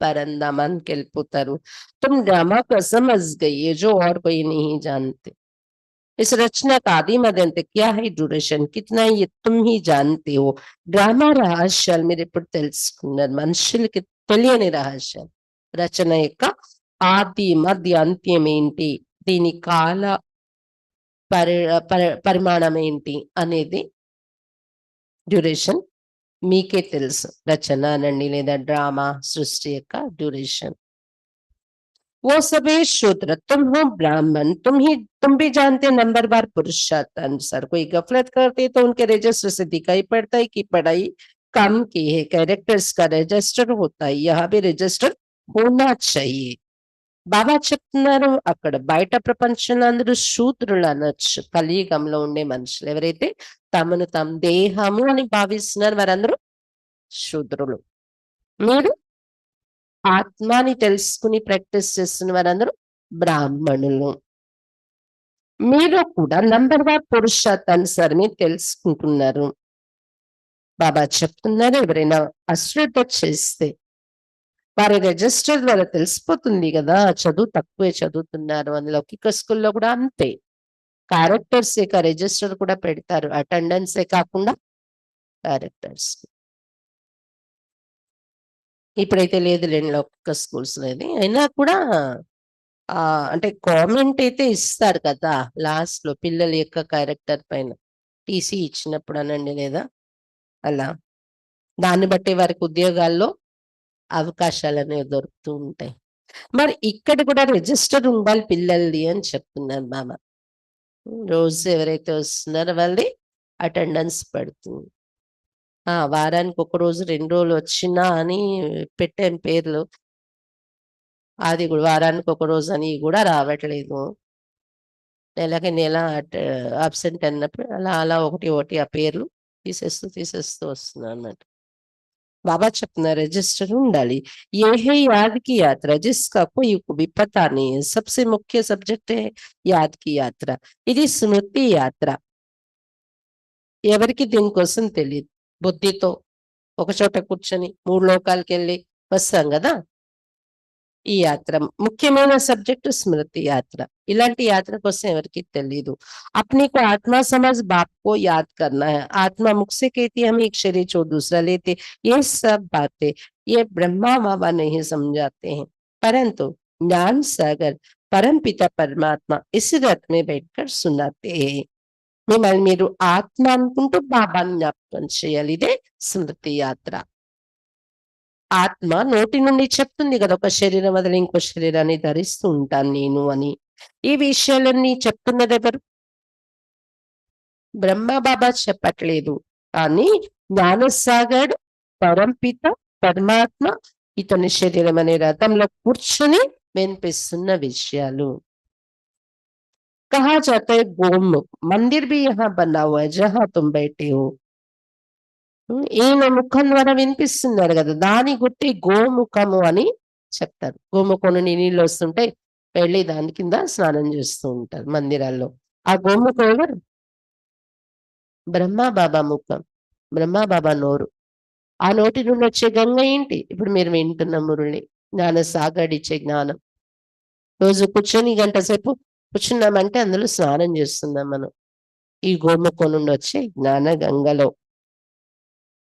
పరంధామానికి వెళ్ళిపోతారు. तुम ड्रामा को समझ गई है जो और कोई नहीं जानते. इस रचना का आदि मध्य अंत क्या है ड्यूरेशन कितना है ये तुम ही जानते हो. డ్రామా రహస్యాలు మీరు ఇప్పుడు తెలుసుకున్నారు. మనుషులకి తెలియని రహస్యాలు. రచన యొక్క ఆది మధ్య అంత్యం ఏంటి, దీని కాల పరిమాణం ఏంటి అనేది డ్యూరేషన్ మీకే తెలుసు. రచన అనండి లేదా డ్రామా సృష్టి యొక్క డ్యూరేషన్. वो सभी शूद्र तुम हो ब्राह्मण तुम भी जानते नंबर बार पुरुषार्थ अनुसार. कोई गफलत करते तो उनके रजिस्टर से दिखाई पड़ता है कि पढ़ाई कम की है. कैरेक्टर्स का रजिस्टर होता है, यहाँ भी रजिस्टर होना चाहिए. బాబా చెప్తున్నారు అక్కడ బయట ప్రపంచంలో అందరూ శూద్రులు అనొచ్చు. కలియుగంలో ఉండే మనుషులు ఎవరైతే తమను తాము దేహము అని భావిస్తున్నారు వారందరూ శూద్రులు. మీరు ఆత్మాని తెలుసుకుని ప్రాక్టీస్ చేస్తున్న వారందరూ బ్రాహ్మణులు. మీరు కూడా నంబర్ వన్ పురుషార్థానుసారమే తెలుసుకుంటున్నారు. బాబా చెప్తున్నారు ఎవరైనా అశ్రద్ధ చేస్తే వారి రిజిస్టర్ ద్వారా తెలిసిపోతుంది కదా చదువు తక్కువే చదువుతున్నారు అని. లౌకిక స్కూల్లో కూడా అంతే, క్యారెక్టర్స్ యొక్క రిజిస్టర్ కూడా పెడతారు, అటెండెన్సే కాకుండా క్యారెక్టర్స్. ఇప్పుడైతే లేదులేండి లౌకిక స్కూల్స్ అనేది. అయినా కూడా అంటే కామెంట్ అయితే ఇస్తారు కదా లాస్ట్ లో పిల్లల యొక్క క్యారెక్టర్ పైన టీసీ ఇచ్చినప్పుడు అనండి లేదా అలా. దాన్ని బట్టి వారికి ఉద్యోగాల్లో అవకాశాలు అనేవి దొరుకుతూ ఉంటాయి. మరి ఇక్కడ కూడా రిజిస్టర్ ఉండాలి పిల్లలది అని చెప్తున్నారు మామ. రోజు ఎవరైతే వస్తున్నారో వాళ్ళది అటెండెన్స్ పడుతుంది. వారానికి 1 రోజు 2 రోజులు వచ్చినా అని పెట్టాను పేర్లు. అది కూడా వారానికి 1 రోజు అని కూడా రావట్లేదు. నెలకి నెల అబ్సెంట్ అన్నప్పుడు అలా అలా ఒకటి ఒకటి ఆ పేర్లు తీసేస్తూ వస్తున్నాను అన్నమాట. बाबा చెప్తున్న रजिस्टर ఉండాలి. ये है याद की यात्रा जिसका कोई विपता नहीं है. सबसे मुख्य सब्जेक्ट है याद की यात्रा. ఇది స్మృతి యాత్ర. ఎవరికి దీనికోసం తెలియదు. బుద్ధితో ఒక చోట కూర్చొని 3 లోకాలకు వెళ్ళి వస్తాం కదా. ఈ యాత్ర ముఖ్యమైన సబ్జెక్టు స్మృతి యాత్ర. ఇలాంటి యాత్ర కోసం ఎవరికి తెలియదు. अपने को आत्मा समझ बाप को याद करना है. आत्मा मुख से कहती है हम एक शरीर छोड़ दूसरा लेते. ये सब बातें ये ब्रह्मा बाबा नहीं समझाते हैं, परंतु ज्ञान सागर परम पिता परमात्मा इस रथ में बैठकर सुनाते हैं. మిమ్మల్ని మీరు ఆత్మ అనుకుంటూ బాబాని జ్ఞాపకం చేయాలి. ఇదే స్మృతి యాత్ర. ఆత్మ నోటి నుండి చెప్తుంది కదా ఒక శరీరం వదిలి ఇంకో శరీరాన్ని ధరిస్తూ ఉంటాను నేను అని. ఈ విషయాలన్నీ చెప్తున్నది ఎవరు? బ్రహ్మ బాబా చెప్పట్లేదు, కానీ జ్ఞానసాగర్ పరంపిత పరమాత్మ ఇతని శరీరం అనే రథంలో కూర్చొని వినిపిస్తున్న విషయాలు. कहा जाता है गोमुख मंदिर भी यहाँ बना हुआ है जहाँ तुम बैठे हो. ఈయన ముఖం ద్వారా వినిపిస్తున్నారు కదా, దాని గుట్టి గోముఖము అని చెప్తారు. గోముఖం నుండి నీళ్ళు వస్తుంటే వెళ్ళి దాని కింద స్నానం చేస్తూ ఉంటారు మందిరాల్లో. ఆ గోముఖం ఎవరు? బ్రహ్మా బాబా ముఖం, బ్రహ్మా బాబా నోరు. ఆ నోటి నుండి వచ్చే గంగ ఏంటి? ఇప్పుడు మీరు వింటున్న మురళి జ్ఞాన సాగడిచ్చే జ్ఞానం. రోజు కూర్చొని గంట సేపు కూర్చున్నామంటే అందులో స్నానం చేస్తున్నాం మనం ఈ గోముఖం నుండి వచ్చే జ్ఞాన గంగలో.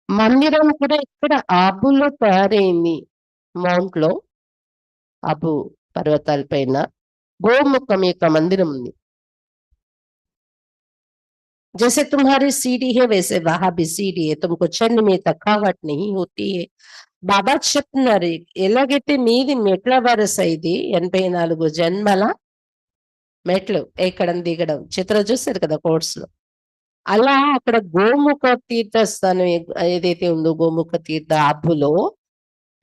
మందిరం కూడా ఇక్కడ ఆబులో తయారైంది. మౌంట్ లో అబు పర్వతాల పైన గోముఖం యొక్క మందిరం ఉంది. जैसे तुम्हारी सीढ़ी है वैसे वहां भी सीढ़ी है, तुमको चढ़ने में थकावट नहीं होती है. బాబా చెప్తున్నారు ఎలాగైతే మీది మెట్ల వరస ఇది 84 జన్మల మెట్లు ఎక్కడం దిగడం చిత్రం చూస్తారు కదా కోర్స్ లో. అలా అక్కడ గోముఖ తీర్థస్థానం ఏదైతే ఉందో గోముఖ తీర్థ అబ్బులో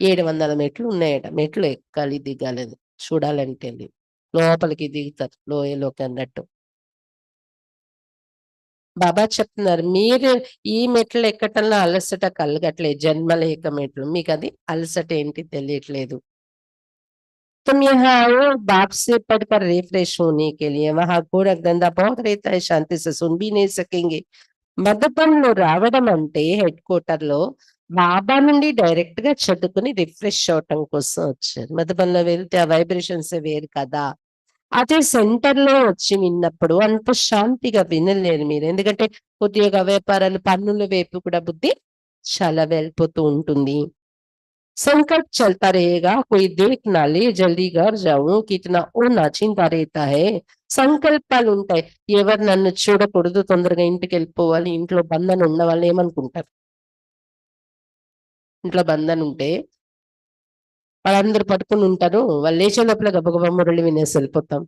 700 మెట్లు ఉన్నాయట. మెట్లు ఎక్కాలి దిగాలని చూడాలంటే లోపలికి దిగుతారు లోయలోకి అన్నట్టు. బాబా చెప్తున్నారు మీరు ఈ మెట్లు ఎక్కటంలో అలసట కలగట్లేదు, జన్మల యొక్క మెట్లు. మీకు అది అలసట ఏంటి తెలియట్లేదు. तुम यहाँ आओ बाप से पढ़कर रिफ्रेश होने के लिए. वहां गोरख धंधा बहुत रहता है, शांति से सुन भी नहीं सकेंगे. మదపంలో రావడం అంటే హెడ్ క్వార్టర్ లో బాబా నుండి డైరెక్ట్ గా చదువుకుని రిఫ్రెష్ అవటం కోసం వచ్చారు. మదపంలో వెళ్తే ఆ వైబ్రేషన్స్ వేరు కదా. అదే సెంటర్‌లో వచ్చి విన్నప్పుడు అంత శాంతిగా వినలేరు మీరు. ఎందుకంటే ఉద్యోగ వ్యాపారాలు, పన్నుల వైపు కూడా బుద్ధి చాలా వెళ్ళిపోతూ ఉంటుంది. संकट चलता रहेगा, कोई देख ना ले, जल्दी घर जाऊँ, कितना ఓ నా చింత रहता है. సంకల్పాలుంటాయి. ఎవరు నన్ను చూడకూడదు, తొందరగా ఇంటికెళ్ళిపోవాలి, ఇంట్లో బంధన ఉన్న వాళ్ళేమనుకుంటారు? ఇంట్లో బంధనుంటే వాళ్ళందరూ పడుకొనుంటారు. వాళ్ళు లేచే లోపల గబగబా మురళి వినేసి ఎళ్ళిపోతాం.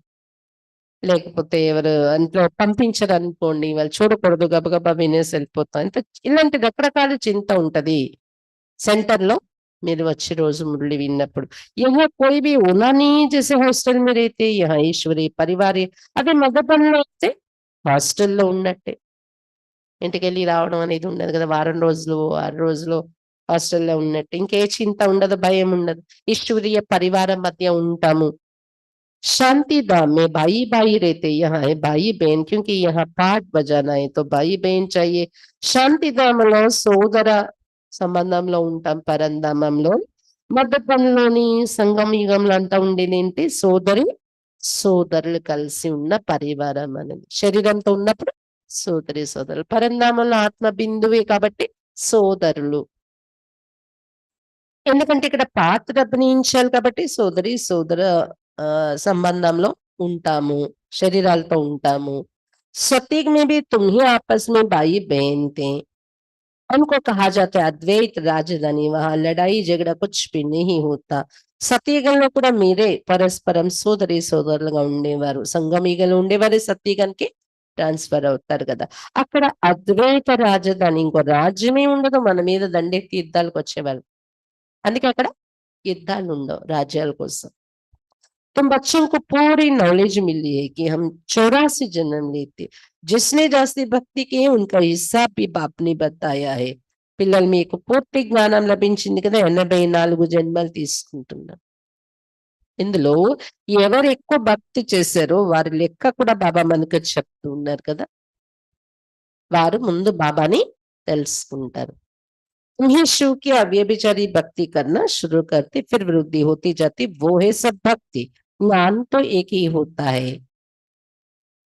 లేకపోతే ఎవరు ఇంట్లో పంపించరనుకోండి, వాళ్ళు చూడకూడదు గబగబా వినేసి ఎళ్ళిపోతాం. ఇలాంటి రకరకాల చింత ఉంటది. सेंटर लो మీరు వచ్చి రోజు మురళి విన్నప్పుడు. यहाँ कोई भी होना नहीं जैसे हॉस्टल में रहते यहाँ ఈశ్వరి పరివారే అదే మగతనంలో అయితే హాస్టల్‌లో ఉన్నట్టే. ఇంటికెళ్ళి రావడం అనేది ఉండదు కదా! వారం రోజులు, 6 రోజులు హాస్టల్‌లో ఉన్నట్టు. ఇంకే చింత ఉండదు, భయం ఉండదు. ఈశ్వరీయ పరివారం మధ్య ఉంటాము. शांति धाम में भाई-भाई रहते यहाँ है भाई-बहन क्योंकि यहाँ पाठ बजाना है तो भाई-बहन चाहिए. శాంతిధామంలో సోదర సంబంధంలో ఉంటాం పరంధామంలో. మధ్యపంలోని సంగమ యుగంలో అంతా ఉండేదేంటి సోదరి, సోదరులు కలిసి ఉన్న పరివారం అనేది. శరీరంతో ఉన్నప్పుడు సోదరి, సోదరులు. పరంధామంలో ఆత్మ బిందువే కాబట్టి సోదరులు. ఎందుకంటే ఇక్కడ పాత్ర అభినయించాలి కాబట్టి సోదరి, సోదర సంబంధంలో ఉంటాము. శరీరాలతో ఉంటాము. सत्युग में भी तुम ही आपस में भाई-बहन थे. हमको कहा जाता है अद्वैत राजधानी वहां लड़ाई झगड़ा कुछ भी नहीं होता. సత్యయుగంలో కూడా మీరే పరస్పరం సోదరి సోదరులుగా ఉండేవారు. సంగమయుగంలో ఉండేవారే సత్యయుగానికి ట్రాన్స్ఫర్ అవుతారు కదా! అక్కడ అద్వైత రాజధాని ఇంకో రాజ్యమే ఉండదు. మన మీద దండెత్తి యుద్ధాలకు వచ్చేవాళ్ళు. అందుకే అక్కడ యుద్ధాలుండవు రాజ్యాల కోసం. तुम बच्चों को पूरी नॉलेज मिली है कि हम 84 जन्म लेते. जिसने जास्ती भक्ति की है उनका हिसाब भी बाप ने बताया है. పిల్లలు మీకు పూర్తి జ్ఞానం లభించింది కదా! 84 జన్మలు తీసుకుంటున్నాం. ఇందులో ఎవరు ఎక్కువ భక్తి చేశారో వారి లెక్క కూడా బాబా మనకు చెప్తూ ఉన్నారు కదా! వారు ముందు బాబాని తెలుసుకుంటారు. तुम्हें शिव की अव्यभिचारी भक्ति करना शुरू करते फिर वृद्धि होती जाती वो है सब भक्ति. జ్ఞానం तो एक ही होता है.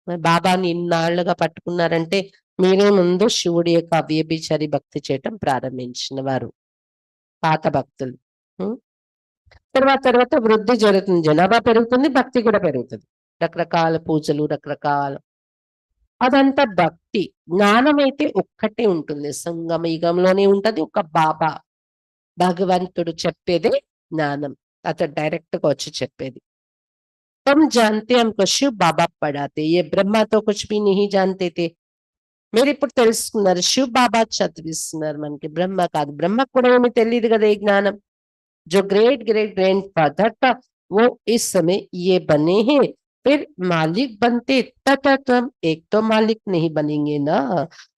మరి బాబాని ఇన్నాళ్లుగా పట్టుకున్నారంటే మీరే ముందు శివుడి యొక్క అవ్యభిచారి భక్తి చేయటం ప్రారంభించిన వారు పాత భక్తులు. ఉం? తర్వాత తర్వాత వృద్ధి జరుగుతుంది, జనాభా పెరుగుతుంది, భక్తి కూడా పెరుగుతుంది. రకరకాల పూజలు రకరకాల అదంతా భక్తి. జ్ఞానం అయితే ఒక్కటే ఉంటుంది, సంగమ యుగంలోనే ఉంటది. ఒక బాబా భగవంతుడు చెప్పేదే జ్ఞానం, అతను డైరెక్ట్ గా వచ్చి చెప్పేది. तुम जानते हमको शिव बाबा पढ़ाते ये ब्रह्मा तो कुछ भी नहीं जानते थे. మీరు ఇప్పుడు తెలుసుకున్నారు శివ్ బాబా చదివిస్తున్నారు మనకి, బ్రహ్మ కాదు. బ్రహ్మకు కూడా ఏమి తెలియదు కదా ఈ జ్ఞానం. जो ग्रेट ग्रेट ग्रैंडफादर था वो इस समय ये बने हैं, फिर मालिक बनते तथा तुम एक तो मालिक नहीं बनेंगे ना.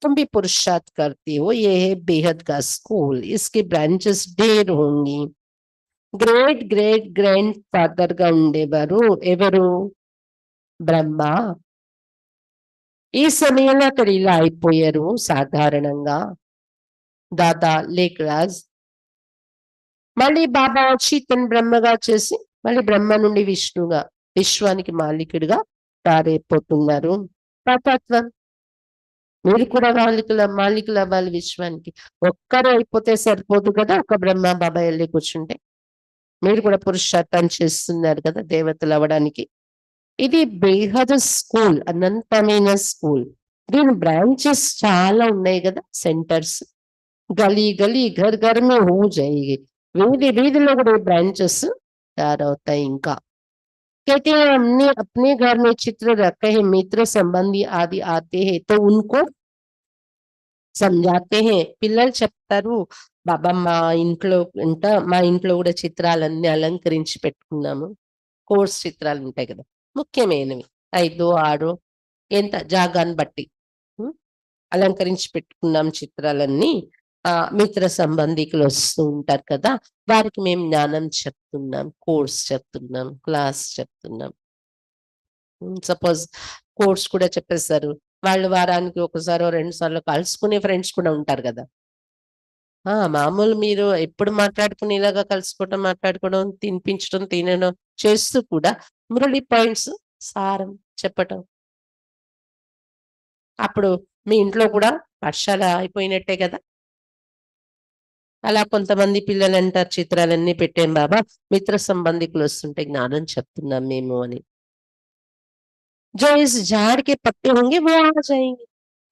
तुम भी पुरुषार्थ करते हो, ये है बेहद का स्कूल, इसके ब्रांचेस ढेर होंगी. గ్రేట్ గ్రేట్ గ్రాండ్ ఫాదర్ గా ఉండేవారు ఎవరు? బ్రహ్మ. ఈ సమయంలో అక్కడ ఇలా అయిపోయారు సాధారణంగా. దాదా లేఖరాజ్ మళ్ళీ బాబా వచ్చి ఇతను బ్రహ్మగా చేసి మళ్ళీ బ్రహ్మ నుండి విష్ణుగా విశ్వానికి మాలికుడిగా తయారైపోతున్నారు. తత్వం మీరు కూడా మాలికులు అవ్వాలి విశ్వానికి. ఒక్కరు అయిపోతే సరిపోదు కదా, ఒక బ్రహ్మ బాబా వెళ్ళి కూర్చుంటే. మీరు కూడా పురుషార్థం చేస్తున్నారు కదా దేవతలు అవ్వడానికి. ఇది బేహద్ స్కూల్, అనంతమైన స్కూల్. దీని బ్రాంచెస్ చాలా ఉన్నాయి కదా, సెంటర్స్. గలీ గలీ ఘర్ ఘర్ మే హో జాయేగి. వీధి వీధిలో కూడా బ్రాంచెస్ తయారవుతాయి. ఇంకా कहते हैं हमने अपने घर में चित्र रखे हैं, मित्र संबंधी आदि आते हैं तो उनको समझाते हैं. పిల్లలు చెప్తారు, బాబా మా ఇంట్లో కూడా చిత్రాలన్నీ అలంకరించి పెట్టుకున్నాము. కోర్స్ చిత్రాలు ఉంటాయి కదా ముఖ్యమైనవి, 5, 6 ఎంత జాగాన్ని బట్టి అలంకరించి పెట్టుకున్నాం చిత్రాలన్నీ. మిత్ర సంబంధికులు వస్తూ ఉంటారు కదా, వారికి మేము జ్ఞానం చెప్తున్నాం, కోర్స్ చెప్తున్నాం, క్లాస్ చెప్తున్నాం. సపోజ్ కోర్స్ కూడా చెప్పేస్తారు, వాళ్ళు వారానికి ఒకసారో 2 సార్లు కలుసుకునే ఫ్రెండ్స్ కూడా ఉంటారు కదా. మామూలు మీరు ఎప్పుడు మాట్లాడుకునేలాగా కలుసుకోవడం, మాట్లాడుకోవడం, తినిపించడం, తినడం చేస్తూ కూడా మురళి పాయింట్స్ సారం చెప్పటం. అప్పుడు మీ ఇంట్లో కూడా పాఠశాల అయిపోయినట్టే కదా! అలా కొంతమంది పిల్లలంటారు చిత్రాలన్నీ పెట్టాం బాబా, మిత్ర సంబంధికులొస్తుంటే జ్ఞానం చెప్తున్నాం మేము అని. जो इस झाड़ के पत्ते होंगे वो आ जाएंगे.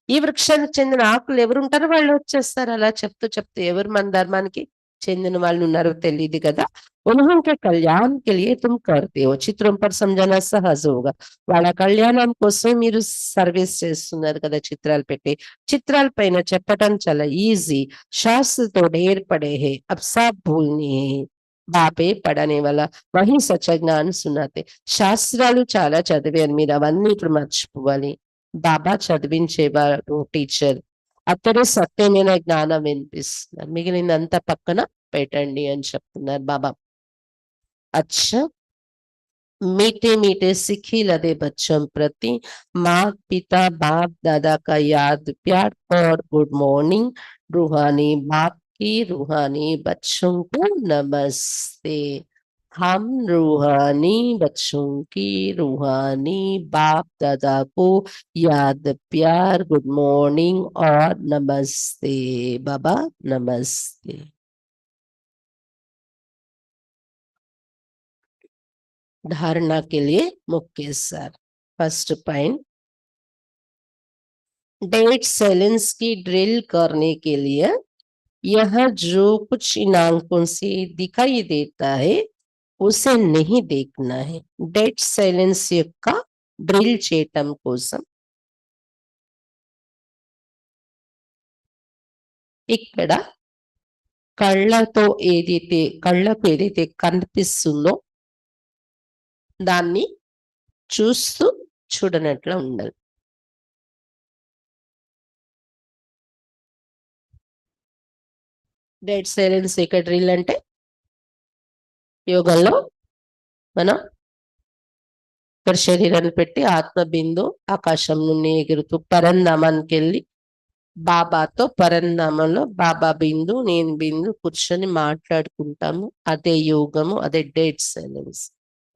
ఈ వృక్షానికి చెందిన ఆకులు ఎవరుంటారో వాళ్ళు వచ్చేస్తారు. అలా చెప్తూ చెప్తూ ఎవరు మన ధర్మానికి చెందిన వాళ్ళు ఉన్నారో తెలీదు కదా! उन्होंने कल्याण के लिए तुम करते हो. చిత్రం पर समझाना सहज होगा. వాళ్ళ కళ్యాణం కోసం మీరు సర్వీస్ చేస్తున్నారు కదా చిత్రాలు పెట్టి. చిత్రాల పైన చెప్పటం చాలా ఈజీ. शास्त्र तो ढेर पढ़े हैं, अब सब भूलने हैं. బాపే పడనే వల్ల వహీ సచ జ్ఞాన్ సునాతే. శాస్త్రాలు చాలా చదివారు మీరు అవన్నీ ఇప్పుడు మర్చిపోవాలి. బాబా చదివించేవారు టీచర్. అతడే సత్యమైన జ్ఞానం వినిపిస్తున్నారు. మిగిలినంతా పక్కన పెట్టండి అని చెప్తున్నారు బాబా. అచ్చా मीठे मीठे सिखी लदे बच्चों प्रति माँ पिता बाप दादा का याद प्यार और गुड मॉर्निंग. रूहानी बाप की रूहानी बच्चों को नमस्ते. हम रूहानी बच्चों की रूहानी बाप दादा को याद प्यार गुड मॉर्निंग और नमस्ते. बाबा नमस्ते. धारणा के लिए मुख्य सार. फर्स्ट पॉइंट, डेट साइलेंस की ड्रिल करने के लिए यह जो कुछ इन आंखों से दिखाई देता है उसे नहीं देखना है. डेट సైలెన్స్ యొక్క డ్రిల్ చేయటం కోసం ఇక్కడ కళ్ళకు ఏదైతే కనిపిస్తుందో దాన్ని చూస్తూ చూడనట్లా ఉండాలి. డెడ్ సైలెన్స్ ఇక్కడ డ్రిల్ అంటే యోగంలో మనం ఇక్కడ శరీరాన్ని పెట్టి ఆత్మ బిందు ఆకాశం నుండి ఎగురుతూ పరంధామానికి వెళ్ళి బాబాతో పరంధామంలో బాబా బిందు నేను బిందు కూర్చొని మాట్లాడుకుంటాము. అదే యోగము, అదే డెడ్ సైలెన్స్.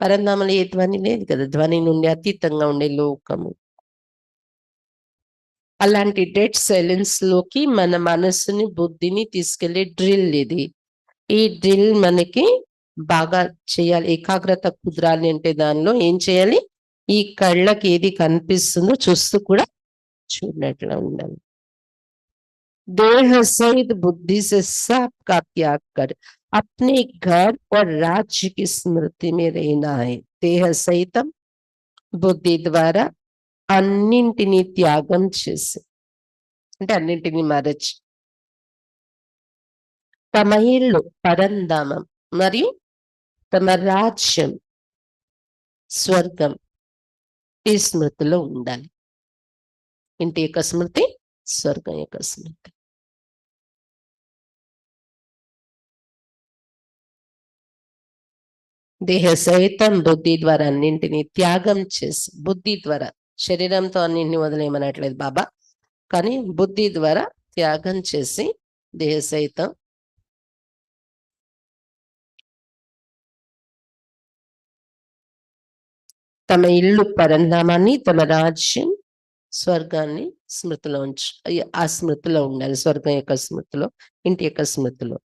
పరంధామంలో ఏ ధ్వని లేదు కదా, ధ్వని నుండి అతీతంగా ఉండే లోకము. అలాంటి డెడ్ సైలెన్స్ లోకి మన మనసుని బుద్ధిని తీసుకెళ్లే డ్రిల్ ఇది. ఈ డ్రిల్ మనకి బాగా చేయాలి. ఏకాగ్రత కుదరాలి అంటే దానిలో ఏం చేయాలి? ఈ కళ్ళకి ఏది కనిపిస్తుందో చూస్తూ కూడా చూడనట్లా ఉండాలి. देह सहित बुद्धि से सब का त्याग कर अपने घर और राज्य की स्मृति में रहना है. देह సహితం బుద్ధి ద్వారా అన్నింటినీ త్యాగం చేసి అంటే అన్నింటినీ మరచి తమ ఇల్లు పరంధామం మరియు తమ రాజ్యం స్వర్గం ఈ స్మృతిలో ఉండాలి. ఇంటి యొక్క స్మృతి, స్వర్గం యొక్క స్మృతి. దేహ సహితం బుద్ధి ద్వారా అన్నింటినీ త్యాగం చేసి, బుద్ధి ద్వారా శరీరంతో అన్నింటినీ వదిలేయమనట్లేదు బాబా, కానీ బుద్ధి ద్వారా త్యాగం చేసి దేహ సహితం తమ ఇల్లు పరంధామాన్ని, తమ రాజ్యం స్వర్గాన్ని స్మృతిలో ఆ స్మృతిలో ఉండాలి. స్వర్గం యొక్క స్మృతిలో, ఇంటి యొక్క స్మృతిలో.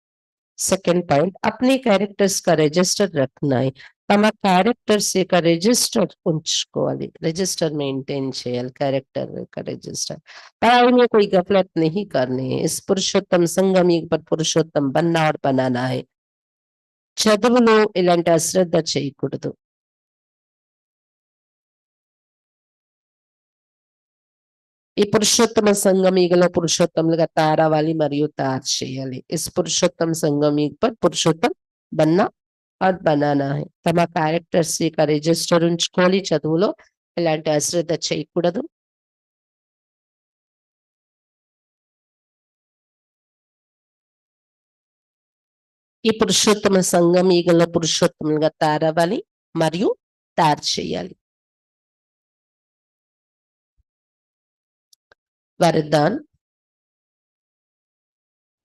సెకండ్ పాయింట్, अपने कैरेक्टर्स का रजिस्टर रखना है. తమ క్యారెక్టర్స్ యొక్క రిజిస్టర్ ఉంచుకోవాలి. రిజిస్టర్ మెయింటైన్ చేయాలి. క్యారెక్టర్ యొక్క రిజిస్టర్. पढ़ाई में कोई गफलत नहीं करनी है. इस पुरुषोत्तम संगम युग पर पुरुषोत्तम बनना और बनाना है. చదువులో ఇలాంటి అశ్రద్ధ చేయకూడదు. ఈ పురుషోత్తమ సంఘం ఈగలో పురుషోత్తములుగా తయారవ్వాలి మరియు తయారు చేయాలి. ఇస్ పురుషోత్తమ సంఘం ఈగ పర్ పురుషోత్తం బన్నా और बनाना है. తమ క్యారెక్టర్స్ యొక్క రిజిస్టర్ ఉంచుకోవాలి. చదువులో ఎలాంటి అశ్రద్ధ చేయకూడదు. ఈ పురుషోత్తమ సంఘం ఈగలో పురుషోత్తములుగా తయారవ్వాలి మరియు తయారు చేయాలి. वरदान,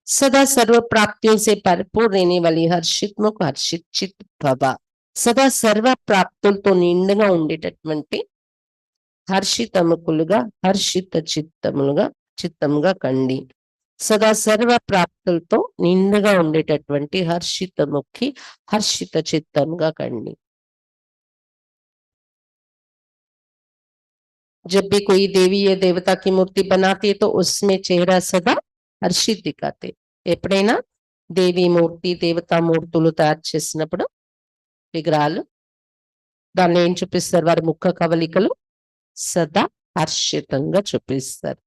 सदा सर्व प्राप्तियों से भरपूर रहने वाली हर्षित मुख हर्षित चित भवा. సదా సర్వ ప్రాప్తులతో నిండుగా ఉండేటటువంటి హర్షితముకులుగా హర్షిత చిత్తముగా కండి. సదా సర్వ ప్రాప్తులతో నిండుగా ఉండేటటువంటి హర్షితముఖి హర్షిత చిత్తంగా కండి. जब भी कोई देवी या देवता की मूर्ति बनाती है तो उसमें चेहरा सदा हर्षित दिखाते. ఎప్పుడైనా దేవి మూర్తి దేవతా మూర్తులు తయారు చేసినప్పుడు విగ్రహాలు దాన్ని ఏం చూపిస్తారు? వారి ముఖ కవలికలు సదా హర్షితంగా చూపిస్తారు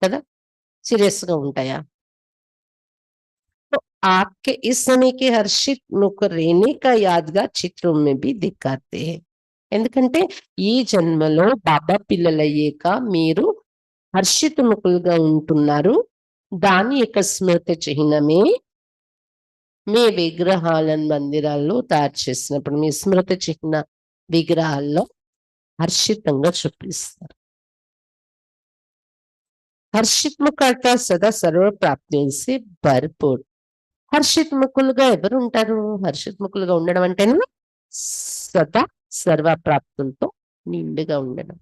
కదా, సీరియస్ గా ఉంటాయా? तो आपके इस समय के हर्षित मुख रहने का यादगार चित्रों में भी दिखाते हैं. ఎందుకంటే ఈ జన్మలో బాబా పిల్లలయ్యాక మీరు హర్షితముఖులుగా ఉంటున్నారు. దాని యొక్క స్మృతి చిహ్నమే మీ విగ్రహాలను మందిరాల్లో తయారు చేసినప్పుడు మీ స్మృతి చిహ్న విగ్రహాల్లో హర్షితంగా చూపిస్తారు. హర్షిత్ ముఖ అంటే సదా సర్వ ప్రాప్తి భర్పూర్. హర్షిత్ ముఖులుగా ఎవరు ఉంటారు? హర్షిత్ ముఖులుగా ఉండడం అంటేనే సదా సర్వ ప్రాప్తులతో నిండుగా ఉండడం.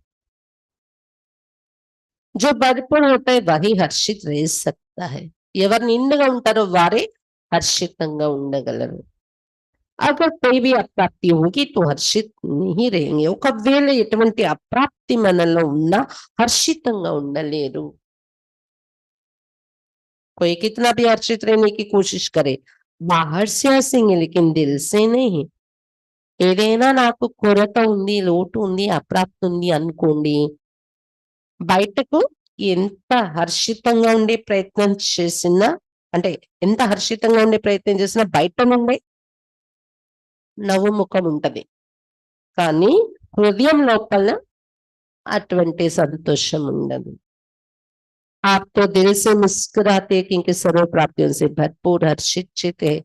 जो भरपूर होता है वही हर्षित रह सकता है. ఎవరు నిండుగా ఉంటారో వారే హర్షితంగా ఉండగలరు. अगर कोई भी अप्राप्ति होगी तो हर्षित नहीं रहेंगे. ఒకవేళ ఎటువంటి అప్రాప్తి మనలో ఉన్నా హర్షితంగా ఉండలేరు. कोई कितना भी हर्षित रहने की कोशिश करे बाहर से हंसेंगे लेकिन दिल से नहीं. ఏదైనా నాకు కొరత ఉంది, లోటు ఉంది, అప్రాప్తి ఉంది అనుకోండి, బయటకు ఎంత హర్షితంగా ఉండే ప్రయత్నం చేసినా, అంటే ఎంత హర్షితంగా ఉండే ప్రయత్నం చేసినా బయట నుండే నవ్వు ముఖం ఉంటది. కానీ హృదయం లోపల అటువంటి సంతోషం ఉండదు. आप तो दिल से मुस्कुराते क्योंकि सर्व प्राप्तियों से भरपूर हर्षित है.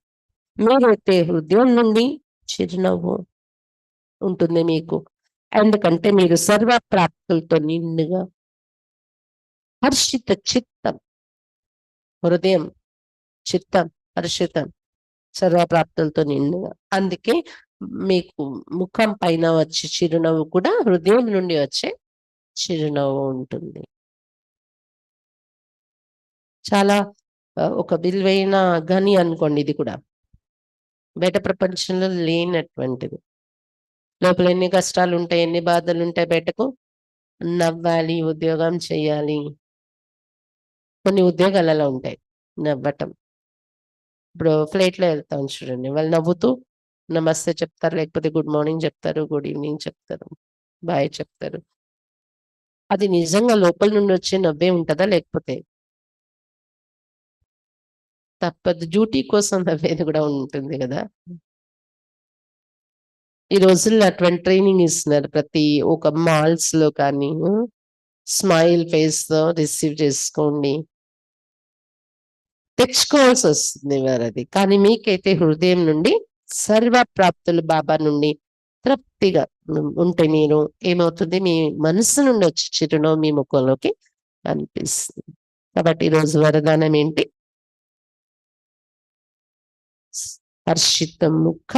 మీరైతే హృదయం నుండి చిరునవ్వు ఉంటుంది మీకు. ఎందుకంటే మీరు సర్వ ప్రాప్తులతో నిండుగా హర్షిత చిత్తం, హృదయం, చిత్తం, హర్షితం, సర్వప్రాప్తులతో నిండుగా. అందుకే మీకు ముఖం పైన వచ్చే చిరునవ్వు కూడా హృదయం నుండి వచ్చే చిరునవ్వు ఉంటుంది. చాలా ఒక విలువైన గని అనుకోండి ఇది కూడా. బయట ప్రపంచంలో లేనటువంటిది. లోపల ఎన్ని కష్టాలు ఉంటాయి, ఎన్ని బాధలు ఉంటాయి, బయటకు నవ్వాలి, ఉద్యోగం చేయాలి. కొన్ని ఉద్యోగాలు అలా ఉంటాయి, నవ్వటం. ఇప్పుడు ఫ్లైట్లో వెళ్తాం చూడండి, వాళ్ళు నవ్వుతూ నమస్తే చెప్తారు, లేకపోతే గుడ్ మార్నింగ్ చెప్తారు, గుడ్ ఈవినింగ్ చెప్తారు, బాయ్ చెప్తారు. అది నిజంగా లోపల నుండి వచ్చే నవ్వే ఉంటుందా? లేకపోతే తప్పదు, డ్యూటీ కోసం నవ్వేది కూడా ఉంటుంది కదా. ఈ రోజుల్లో అటువంటి ట్రైనింగ్ ఇస్తున్నారు ప్రతి ఒక మాల్స్ లో కానీ. స్మైల్ ఫేస్ తో రిసీవ్ చేసుకోండి, తెచ్చుకోవాల్సి వస్తుంది మరి అది. కానీ మీకైతే హృదయం నుండి సర్వ ప్రాప్తులు బాబా నుండి తృప్తిగా ఉంటే మీరు ఏమవుతుంది, మీ మనసు నుండి వచ్చి చిరునవ్వు మీ ముఖంలోకి అనిపిస్తుంది. కాబట్టి ఈరోజు వరదానం ఏంటి? హర్షిత ముఖ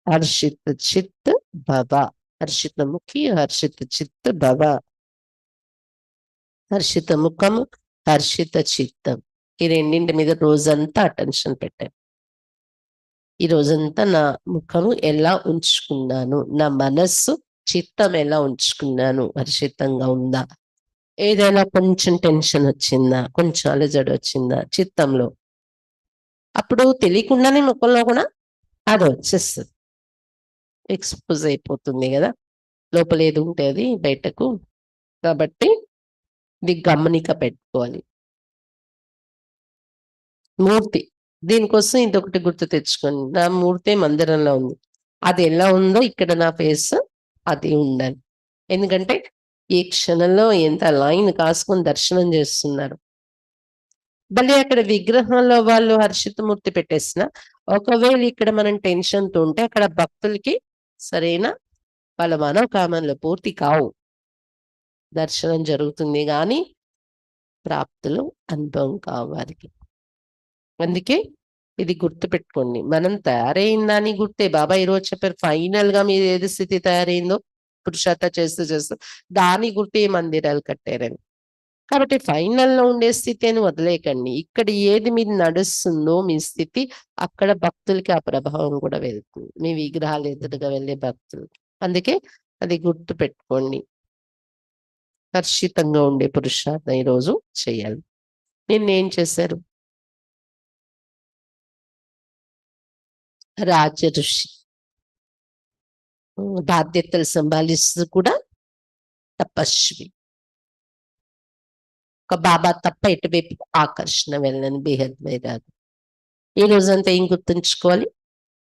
హర్షిత చిత్ భవ. హర్షిత ముఖి హర్షిత చిత్ భవ. హర్షిత ముఖము హర్షిత చిత్తం, ఈ రెండింటి మీద రోజంతా అటెన్షన్ పెట్టాను. ఈ రోజంతా నా ముఖము ఎలా ఉంచుకున్నాను, నా మనస్సు చిత్తం ఎలా ఉంచుకున్నాను, హర్షితంగా ఉందా? ఏదైనా కొంచెం టెన్షన్ వచ్చిందా, కొంచెం అలజడి వచ్చిందా చిత్తంలో, అప్పుడు తెలియకుండానే ముఖంలో కూడా అది వచ్చేస్తుంది, ఎక్స్పోజ్ అయిపోతుంది కదా. లోపల ఏది ఉంటే అది బయటకు. కాబట్టి ఇది గమనిక పెట్టుకోవాలి. మూర్తి, దీనికోసం ఇదొకటి గుర్తు తెచ్చుకోండి, నా మూర్తి మందిరంలో ఉంది, అది ఎలా ఉందో ఇక్కడ నా ఫేస్ అది ఉండాలి. ఎందుకంటే ఈ క్షణంలో ఎంత లైన్ కాసుకొని దర్శనం చేస్తున్నారు. భలే అక్కడ విగ్రహంలో వాళ్ళు హర్షితమూర్తి పెట్టేసిన, ఒకవేళ ఇక్కడ మనం టెన్షన్ తో ఉంటే అక్కడ భక్తులకి సరైన వాళ్ళ మనోకామనలు పూర్తి కావు. దర్శనం జరుగుతుంది కానీ ప్రాప్తులు అనుభవం కావు వారికి. అందుకే ఇది గుర్తు పెట్టుకోండి. మనం తయారైందని గుర్తే. బాబా ఈరోజు చెప్పారు, ఫైనల్ గా మీరు ఏది స్థితి తయారైందో పురుషార్థ చేస్తూ చేస్తూ దాని గుర్తే మందిరాలు కట్టారని. కాబట్టి ఫైనల్ లో ఉండే స్థితి అని వదిలేయకండి. ఇక్కడ ఏది మీరు నడుస్తుందో మీ స్థితి, అక్కడ భక్తులకి ఆ ప్రభావం కూడా వెళ్తుంది, మీ విగ్రహాలు ఎదురుగా వెళ్ళే భక్తులు. అందుకే అది గుర్తు పెట్టుకోండి. హర్షితంగా ఉండే పురుషార్థం ఈరోజు చేయాలి. నిన్నేం చేశారు? రాజ ఋషి బాధ్యతలు సంభాలిస్తూ కూడా తపస్వి. ఒక బాబా తప్ప ఎటువైపు ఆకర్షణ వెళ్ళని బేహద్ వైరాగి. ఈ రోజంతా ఏం గుర్తుంచుకోవాలి?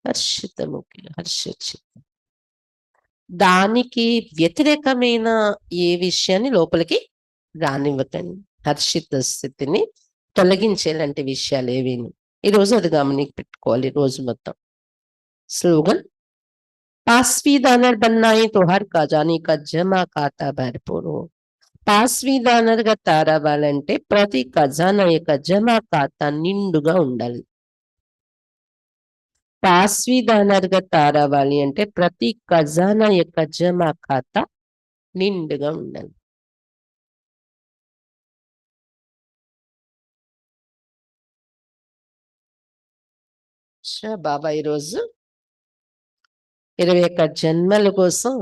హర్షితముఖి, హర్షచిత్తం. దానికి వ్యతిరేకమైన ఏ విషయాన్ని లోపలికి రానివ్వకండి. హర్షిత స్థితిని తొలగించేలాంటి విషయాలు ఏవీను. ఈ రోజు అది గమనికి పెట్టుకోవాలి రోజు మొత్తం. స్లోగన్, పాస్వీదానర్ బన్నాయి तो हर खजाने का जमा खाता भरपूर हो. పాస్వీదానర్ గా తయారవ్వాలంటే ప్రతి ఖజానా యొక్క జమా ఖాతా నిండుగా ఉండాలి. పాస్వీదానర్ గా తయారవ్వాలి అంటే ప్రతి ఖజానా యొక్క జమా ఖాతా నిండుగా ఉండాలి. బాబా ఈరోజు 21 జన్మల కోసం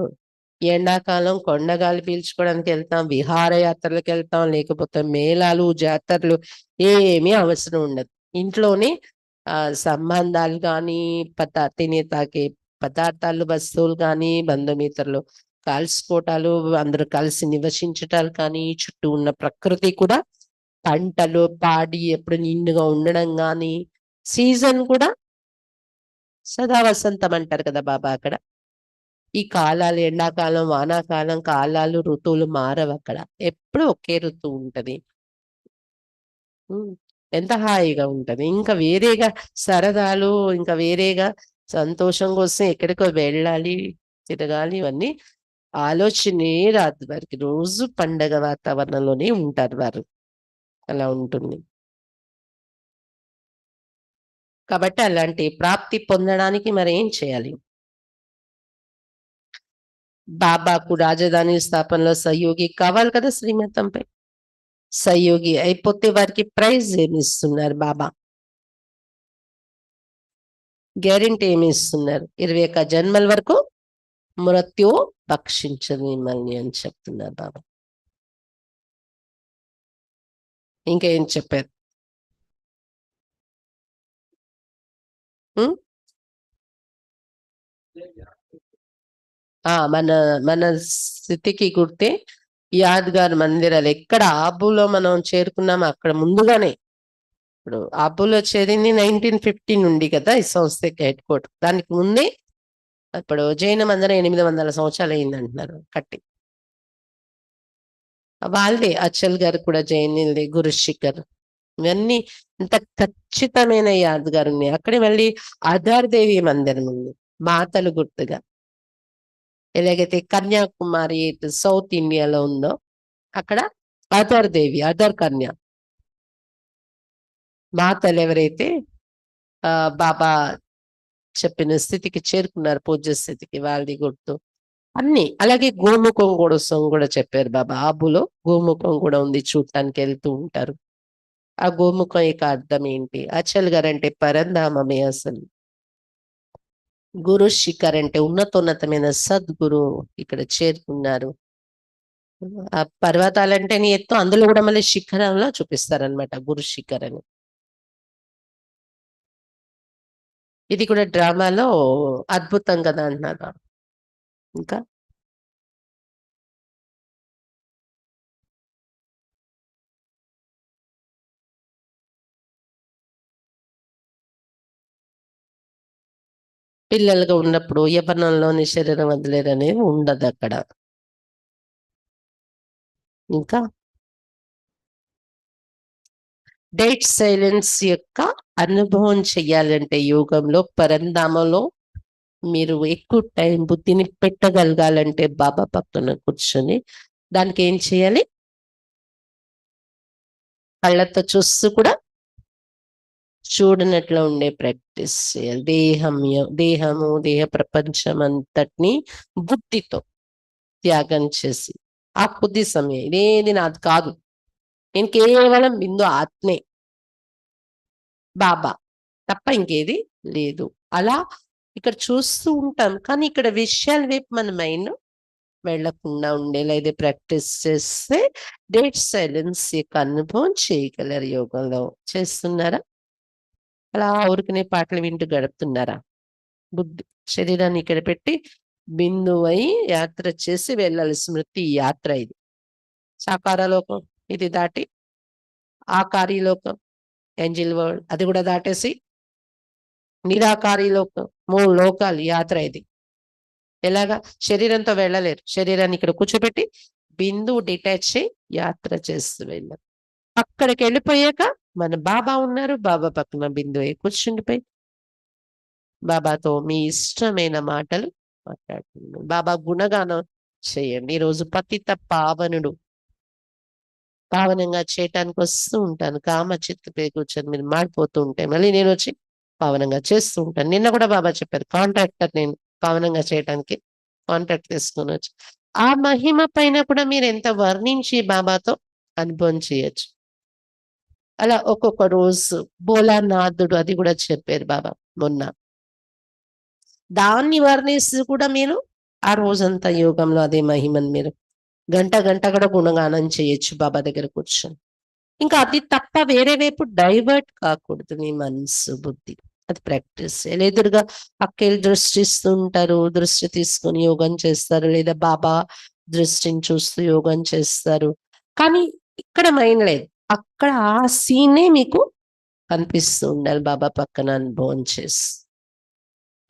ఎండాకాలం కొండగాలి పీల్చుకోవడానికి వెళ్తాం, విహారయాత్రలకు వెళ్తాం, లేకపోతే మేళాలు జాతరలు ఏమీ అవసరం ఉండదు. ఇంట్లోనే సంబంధాలు కానీ తినే తాకే పదార్థాలు వస్తువులు కానీ బంధుమిత్రులు కలుసుకోవటాలు, అందరూ కలిసి నివసించటాలు కానీ, చుట్టూ ఉన్న ప్రకృతి కూడా పంటలు పాడి ఎప్పుడు నిండుగా ఉండడం కానీ, సీజన్ కూడా సదా వసంతం అంటారు కదా బాబా అక్కడ. ఈ కాలాలు ఎండాకాలం వానాకాలం కాలాలు ఋతువులు మారవు అక్కడ. ఎప్పుడు ఒకే ఋతువు ఉంటది. ఎంత హాయిగా ఉంటది. ఇంకా వేరేగా సరదాలు, ఇంకా వేరేగా సంతోషం కోసం ఎక్కడికో వెళ్ళాలి, తిరగాలి, ఇవన్నీ ఆలోచనే రాదు వారికి. రోజు పండగ వాతావరణంలోనే ఉంటారు వారు. అలా ఉంటుంది. కాబట్టి అలాంటి ప్రాప్తి పొందడానికి మరి ఏం చేయాలి? బాబాకు రాజధాని స్థాపనలో సహయోగి కావాలి కదా శ్రీమతంపై. సహయోగి అయిపోతే వారికి ప్రైజ్ ఏమి ఇస్తున్నారు బాబా? గ్యారెంటీ ఏమి ఇస్తున్నారు? 21 జన్మల వరకు మృత్యు భక్షించదు మిమ్మల్ని అని చెప్తున్నారు బాబా. ఇంకా ఏం చెప్పారు? మన మన స్థితికి గుర్తే యాద్గార్ మందిరాలు. ఎక్కడ ఆబులో మనం చేరుకున్నామో అక్కడ ముందుగానే, ఇప్పుడు ఆబులో చేరింది 1950 నుండి కదా ఈ సంస్థకి హెడ్ క్వార్టర్. దానికి ముందే ఇప్పుడు జైన మందిరం 800 సంవత్సరాలు అయింది అంటున్నారు కట్టి. వాళ్ళే అచ్చల్ గారు కూడా జైనిల్దే, గురు శిఖర్, ఇవన్నీ ఇంత ఖచ్చితమైన యాద్గారు ఉన్నాయి. అక్కడే మళ్ళీ ఆధార్ దేవి మందిరం ఉంది మాతలు గుర్తుగా. ఎలాగైతే కన్యాకుమారి సౌత్ ఇండియాలో ఉందో అక్కడ ఆధార్ దేవి, ఆధార్ కన్య మాతలు ఎవరైతే బాబా చెప్పిన స్థితికి చేరుకున్నారు, పూజ్య స్థితికి, వాళ్ళది గుర్తు అన్ని. అలాగే గోముఖం కూడా చెప్పారు బాబా. ఆబులో గోముఖం కూడా ఉంది, చూడటానికి వెళ్తూ ఉంటారు. ఆ గోముఖం యొక్క అర్థం ఏంటి? అచల్ గారు అంటే పరంధామమే అసలు. గురు శిఖర్ అంటే ఉన్నతోన్నతమైన సద్గురు ఇక్కడ చేరుకున్నారు. ఆ పర్వతాలంటేనే ఎత్తు, అందులో కూడా మళ్ళీ శిఖరంలో చూపిస్తారనమాట గురు శిఖర్ అని. ఇది కూడా డ్రామాలో అద్భుతం కదా అంటున్నారు. ఇంకా పిల్లలుగా ఉన్నప్పుడు యవ్వనంలోని శరీరం వదిలేరు అనేది ఉండదు అక్కడ. ఇంకా డైట్ సైలెన్స్ యొక్క అనుభవం చెయ్యాలంటే యోగంలో పరంధామంలో మీరు ఎక్కువ టైం బుద్ధిని పెట్టగలగాలంటే బాబా పక్కన కూర్చొని దానికి ఏం చేయాలి? కళ్ళతో చూస్తూ కూడా చూడనట్లు ఉండే ప్రాక్టీస్ చేయాలి. దేహము దేహ ప్రపంచం అంతటిని బుద్ధితో త్యాగం చేసి ఆ కొద్ది సమయం ఇదేది నాది కాదు, నేను కేవలం బిందు ఆత్మే, బాబా తప్ప ఇంకేది లేదు. అలా ఇక్కడ చూస్తూ ఉంటాం, కానీ ఇక్కడ విషయాల వైపు మన మైండ్ వెళ్లకుండా ఉండేలా ఇది ప్రాక్టీస్ చేస్తే డేట్ సైలెన్స్ యొక్క అనుభవం చేయగలరు. యోగంలో చేస్తున్నారా? అలా ఊరికనే పాటలు వింటూ గడుపుతున్నారా? బుద్ధి శరీరాన్ని ఇక్కడ పెట్టి బిందువై యాత్ర చేసి వెళ్ళాలి. స్మృతి యాత్ర ఇది. సాకార లోకం ఇది దాటి ఆకారీ లోకం, ఏంజిల్ వరల్డ్ అది కూడా దాటేసి నిరాకారీ లోకం, 3 లోకాలు యాత్ర ఇది. ఎలాగా? శరీరంతో వెళ్ళలేరు. శరీరాన్ని ఇక్కడ కూర్చోబెట్టి బిందువు డిటాచ్ అయ్యి యాత్ర చేస్తూ వెళ్ళారు. అక్కడికి వెళ్ళిపోయాక మన బాబా ఉన్నారు, బాబా పక్కన బిందువు కూర్చుండిపోయి బాబాతో మీ ఇష్టమైన మాటలు మాట్లాడుతున్నాను. బాబా గుణగానం చేయండి. ఈరోజు పతిత పావనుడు పావనంగా చేయటానికి వస్తూ ఉంటాను. కామ చిత్తపై కూర్చొని మీరు మాడిపోతూ ఉంటే మళ్ళీ నేను వచ్చి పావనంగా చేస్తూ ఉంటాను. నిన్న కూడా బాబా చెప్పారు, కాంట్రాక్టర్ నేను పావనంగా చేయటానికి కాంట్రాక్ట్ తీసుకొని వచ్చి ఆ మహిమ పైన కూడా మీరు ఎంత వర్ణించి బాబాతో అనుభవం చేయొచ్చు. అలా ఒక్కొక్క రోజు భోలానాథుడు అది కూడా చెప్పారు బాబా మొన్న. దాన్ని వర్ణిస్తూ కూడా మీరు ఆ రోజంతా యోగంలో అదే మహిమను మీరు గంట గంట కూడా గుణగానం చేయొచ్చు బాబా దగ్గర కూర్చొని. ఇంకా అది తప్ప వేరే వైపు డైవర్ట్ కాకూడదు మీ మనసు బుద్ధి. అది ప్రాక్టీస్ చేయాలి. ఎదురుగా అక్కేళ్ళు దృష్టిస్తూ ఉంటారు, దృష్టి తీసుకొని యోగం చేస్తారు, లేదా బాబా దృష్టిని చూస్తూ యోగం చేస్తారు. కానీ ఇక్కడ మైండ్ లేదు, అక్కడ ఆ సీనే మీకు కనిపిస్తూ ఉండాలి బాబా పక్కన అనుభవం చేసి.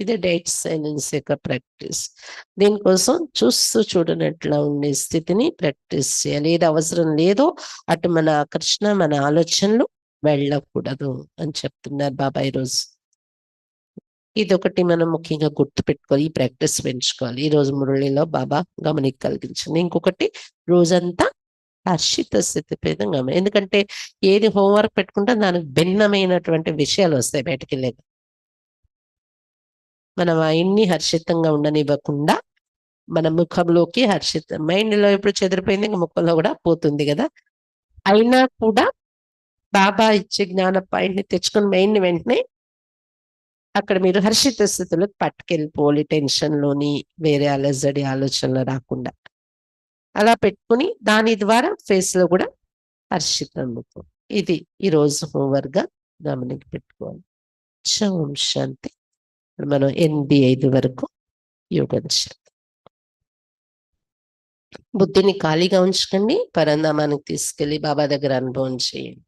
ఇదే డైట్ సైలెన్స్ యొక్క ప్రాక్టీస్. దీనికోసం చూస్తూ చూడనట్లా ఉండే స్థితిని ప్రాక్టీస్ చేయాలి. ఏది అవసరం లేదో అటు మన ఆకర్షణ మన ఆలోచనలు వెళ్ళకూడదు అని చెప్తున్నారు బాబా ఈరోజు. ఇదొకటి మనం ముఖ్యంగా గుర్తు పెట్టుకోవాలి. ఈ ప్రాక్టీస్ పెంచుకోవాలి. ఈ రోజు మురళిలో బాబా గమనిక కలిగించింది. ఇంకొకటి రోజంతా హర్షిత స్థితి భేదంగా, ఎందుకంటే ఏది హోంవర్క్ పెట్టుకుంటే దానికి భిన్నమైనటువంటి విషయాలు వస్తాయి బయటకు వెళ్ళేది. మన మైండ్ని హర్షితంగా ఉండనివ్వకుండా మన ముఖంలోకి మైండ్లో ఎప్పుడు చెదిరిపోయింది ఇంకా ముఖంలో కూడా పోతుంది కదా. అయినా కూడా బాబా ఇచ్చే జ్ఞాన పాయింట్ని తెచ్చుకొని మైండ్ని వెంటనే అక్కడ మీరు హర్షిత స్థితిలోకి పట్టుకెళ్ళిపోవాలి. టెన్షన్లోని వేరే అలజడి ఆలోచనలు రాకుండా అలా పెట్టుకుని దాని ద్వారా ఫేస్లో కూడా హర్షితం. ఇది ఈరోజు హోంవర్క్గా గమనికి పెట్టుకోవాలి. ఓం శాంతి. మనం 8:05 వరకు యోగం చేద్దాం. బుద్ధిని ఖాళీగా ఉంచుకోండి, పరంధామానికి తీసుకెళ్లి బాబా దగ్గర అనుభవం చేయండి.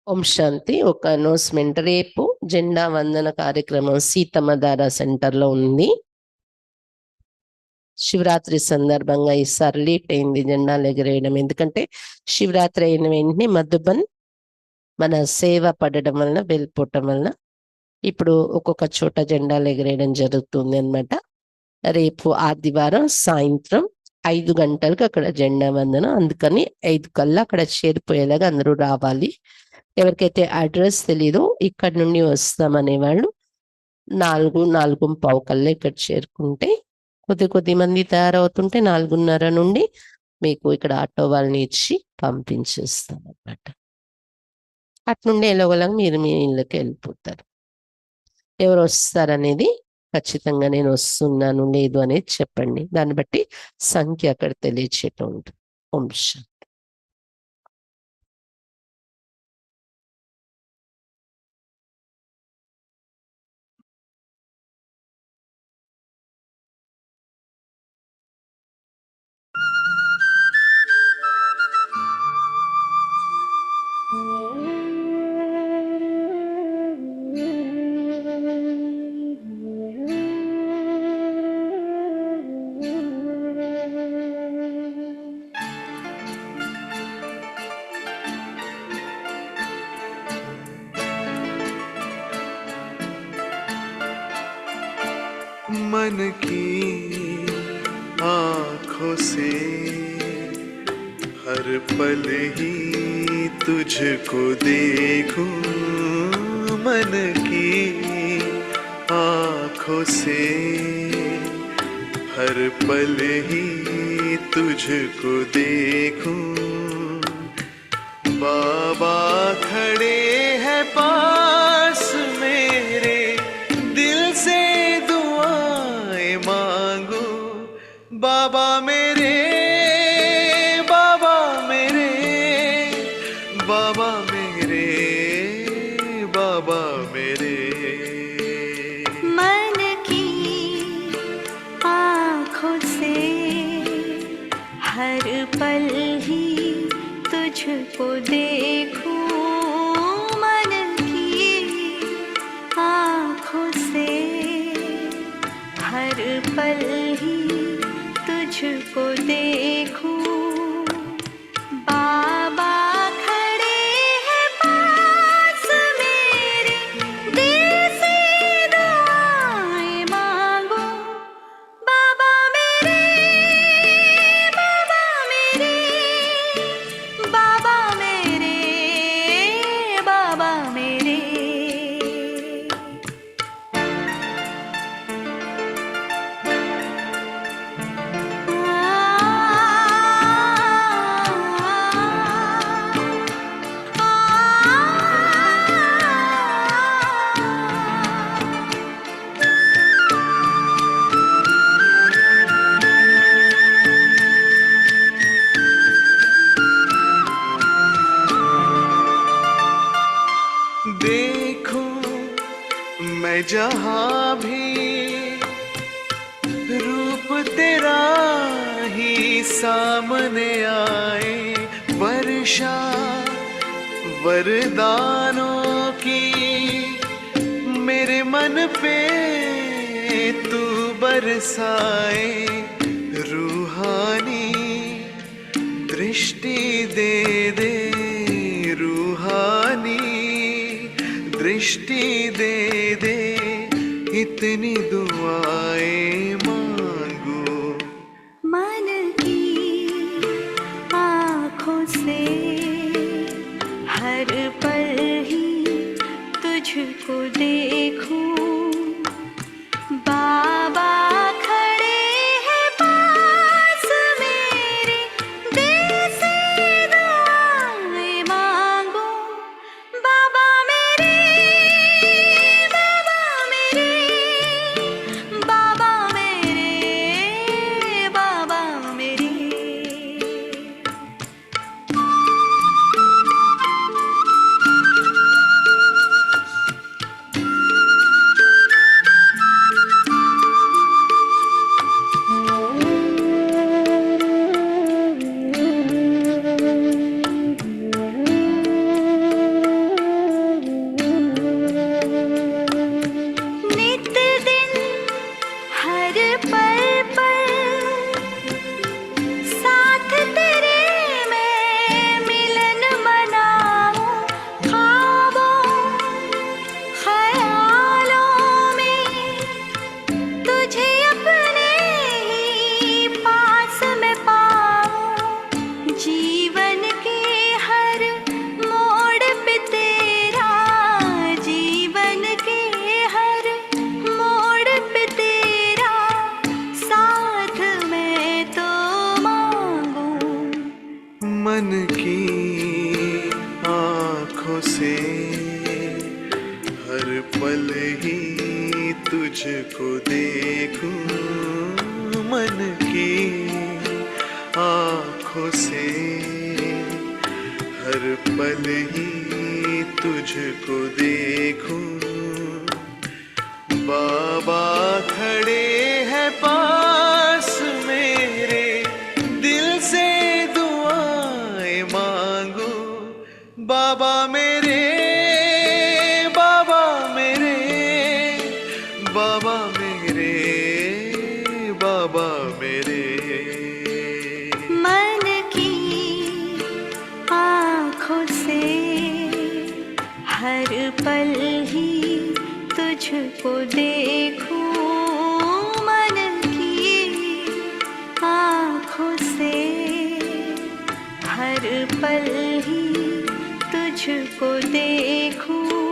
ఓం శాంతి. ఒక అనౌన్స్మెంట్, రేపు జెండా వందన కార్యక్రమం సీతమ్మధార సెంటర్లో ఉంది. శివరాత్రి సందర్భంగా ఈసారి లేట్ అయింది జెండాలు ఎగరేయడం. ఎందుకంటే శివరాత్రి అయిన వెంటనే మధుబన్ మన సేవ పడడం వలన వెళ్ళిపోవటం వలన ఇప్పుడు ఒక్కొక్క చోట జెండాలు ఎగరేయడం జరుగుతుంది అన్నమాట. రేపు ఆదివారం సాయంత్రం 5 గంటలకు అక్కడ జెండా వందనం. అందుకని 5 కల్లా అక్కడ చేరిపోయేలాగా అందరూ రావాలి. ఎవరికైతే అడ్రస్ తెలీదో ఇక్కడ నుండి వస్తామనే వాళ్ళు 4-4:15 కల్లా ఇక్కడ చేరుకుంటే కొద్ది మంది తయారవుతుంటే 4:30 నుండి మీకు ఇక్కడ ఆటో వాళ్ళని ఇచ్చి పంపించేస్తాం అన్నమాట. అట్నుండి ఎలాగోలాగా మీరు మీ ఇళ్ళకి వెళ్ళిపోతారు. ఎవరు వస్తారనేది ఖచ్చితంగా నేను వస్తున్నాను లేదు అనేది చెప్పండి. దాన్ని బట్టి సంఖ్య అక్కడ తెలియచేయటం ఉంటుంది. ఓం శాంతి. मन की आँखों से हर पल ही तुझको देखूं, मन की आँखों से हर पल ही तुझको देखूं। बाबा खड़े हैं पास मेरे, दिल से दुआएं मांगो। बाबा मेरे, बाबा मेरे, बाबा मेरे, बाबा मेरे। मन की आँखों से हर पल ही तुझको देखूं, मन की आँखों से हर पल ही तुझको देखूं। बाबा खड़े हैं पास मेरे, दिल से दुआएं मांगो। बाबा मेरे, बाबा मेरे, बाबा मेरे, बाबा मेरे। देखूं मैं जहां भी रूप तेरा ही सामने आए, वर्षा वरदानों की मेरे मन पे तू बरसाए। रूहानी दृष्टि दे दे, रूहानी दृष्टि दे दे, इतनी दुआएं मांगो। मन की आँखों से हर पल ही तुझको देखूं। बाबा खड़े हैं पास मेरे, दिल से दुआएं मांगो। बाबा मेरे, बाबा मेरे, बाबा मेरे, बाबा मेरे। नित दिन हर पल पल साथ तेरे मैं मिलन मनाऊं। ख्वाबों ख्यालों में तुझे अपने ही पास में पाऊं। जीवन के हर मोड़ पे तेरा, जीवन के हर मोड़ पे तेरा साथ मैं तो मांगूं। मन की आँखों से हर पल ही तुझको देखूं, मन की आँखों से हर पल ही तुझको देखूं। बाबा खड़े हैं पास मेरे, दिल से दुआएं मांगो। बाबा मेरे, बाबा मेरे, बाबा मेरे, बाबा मेरे। मन की आँखों से हर पल ही तुझको देखूं, मन की हर पल ही तुझको देखूं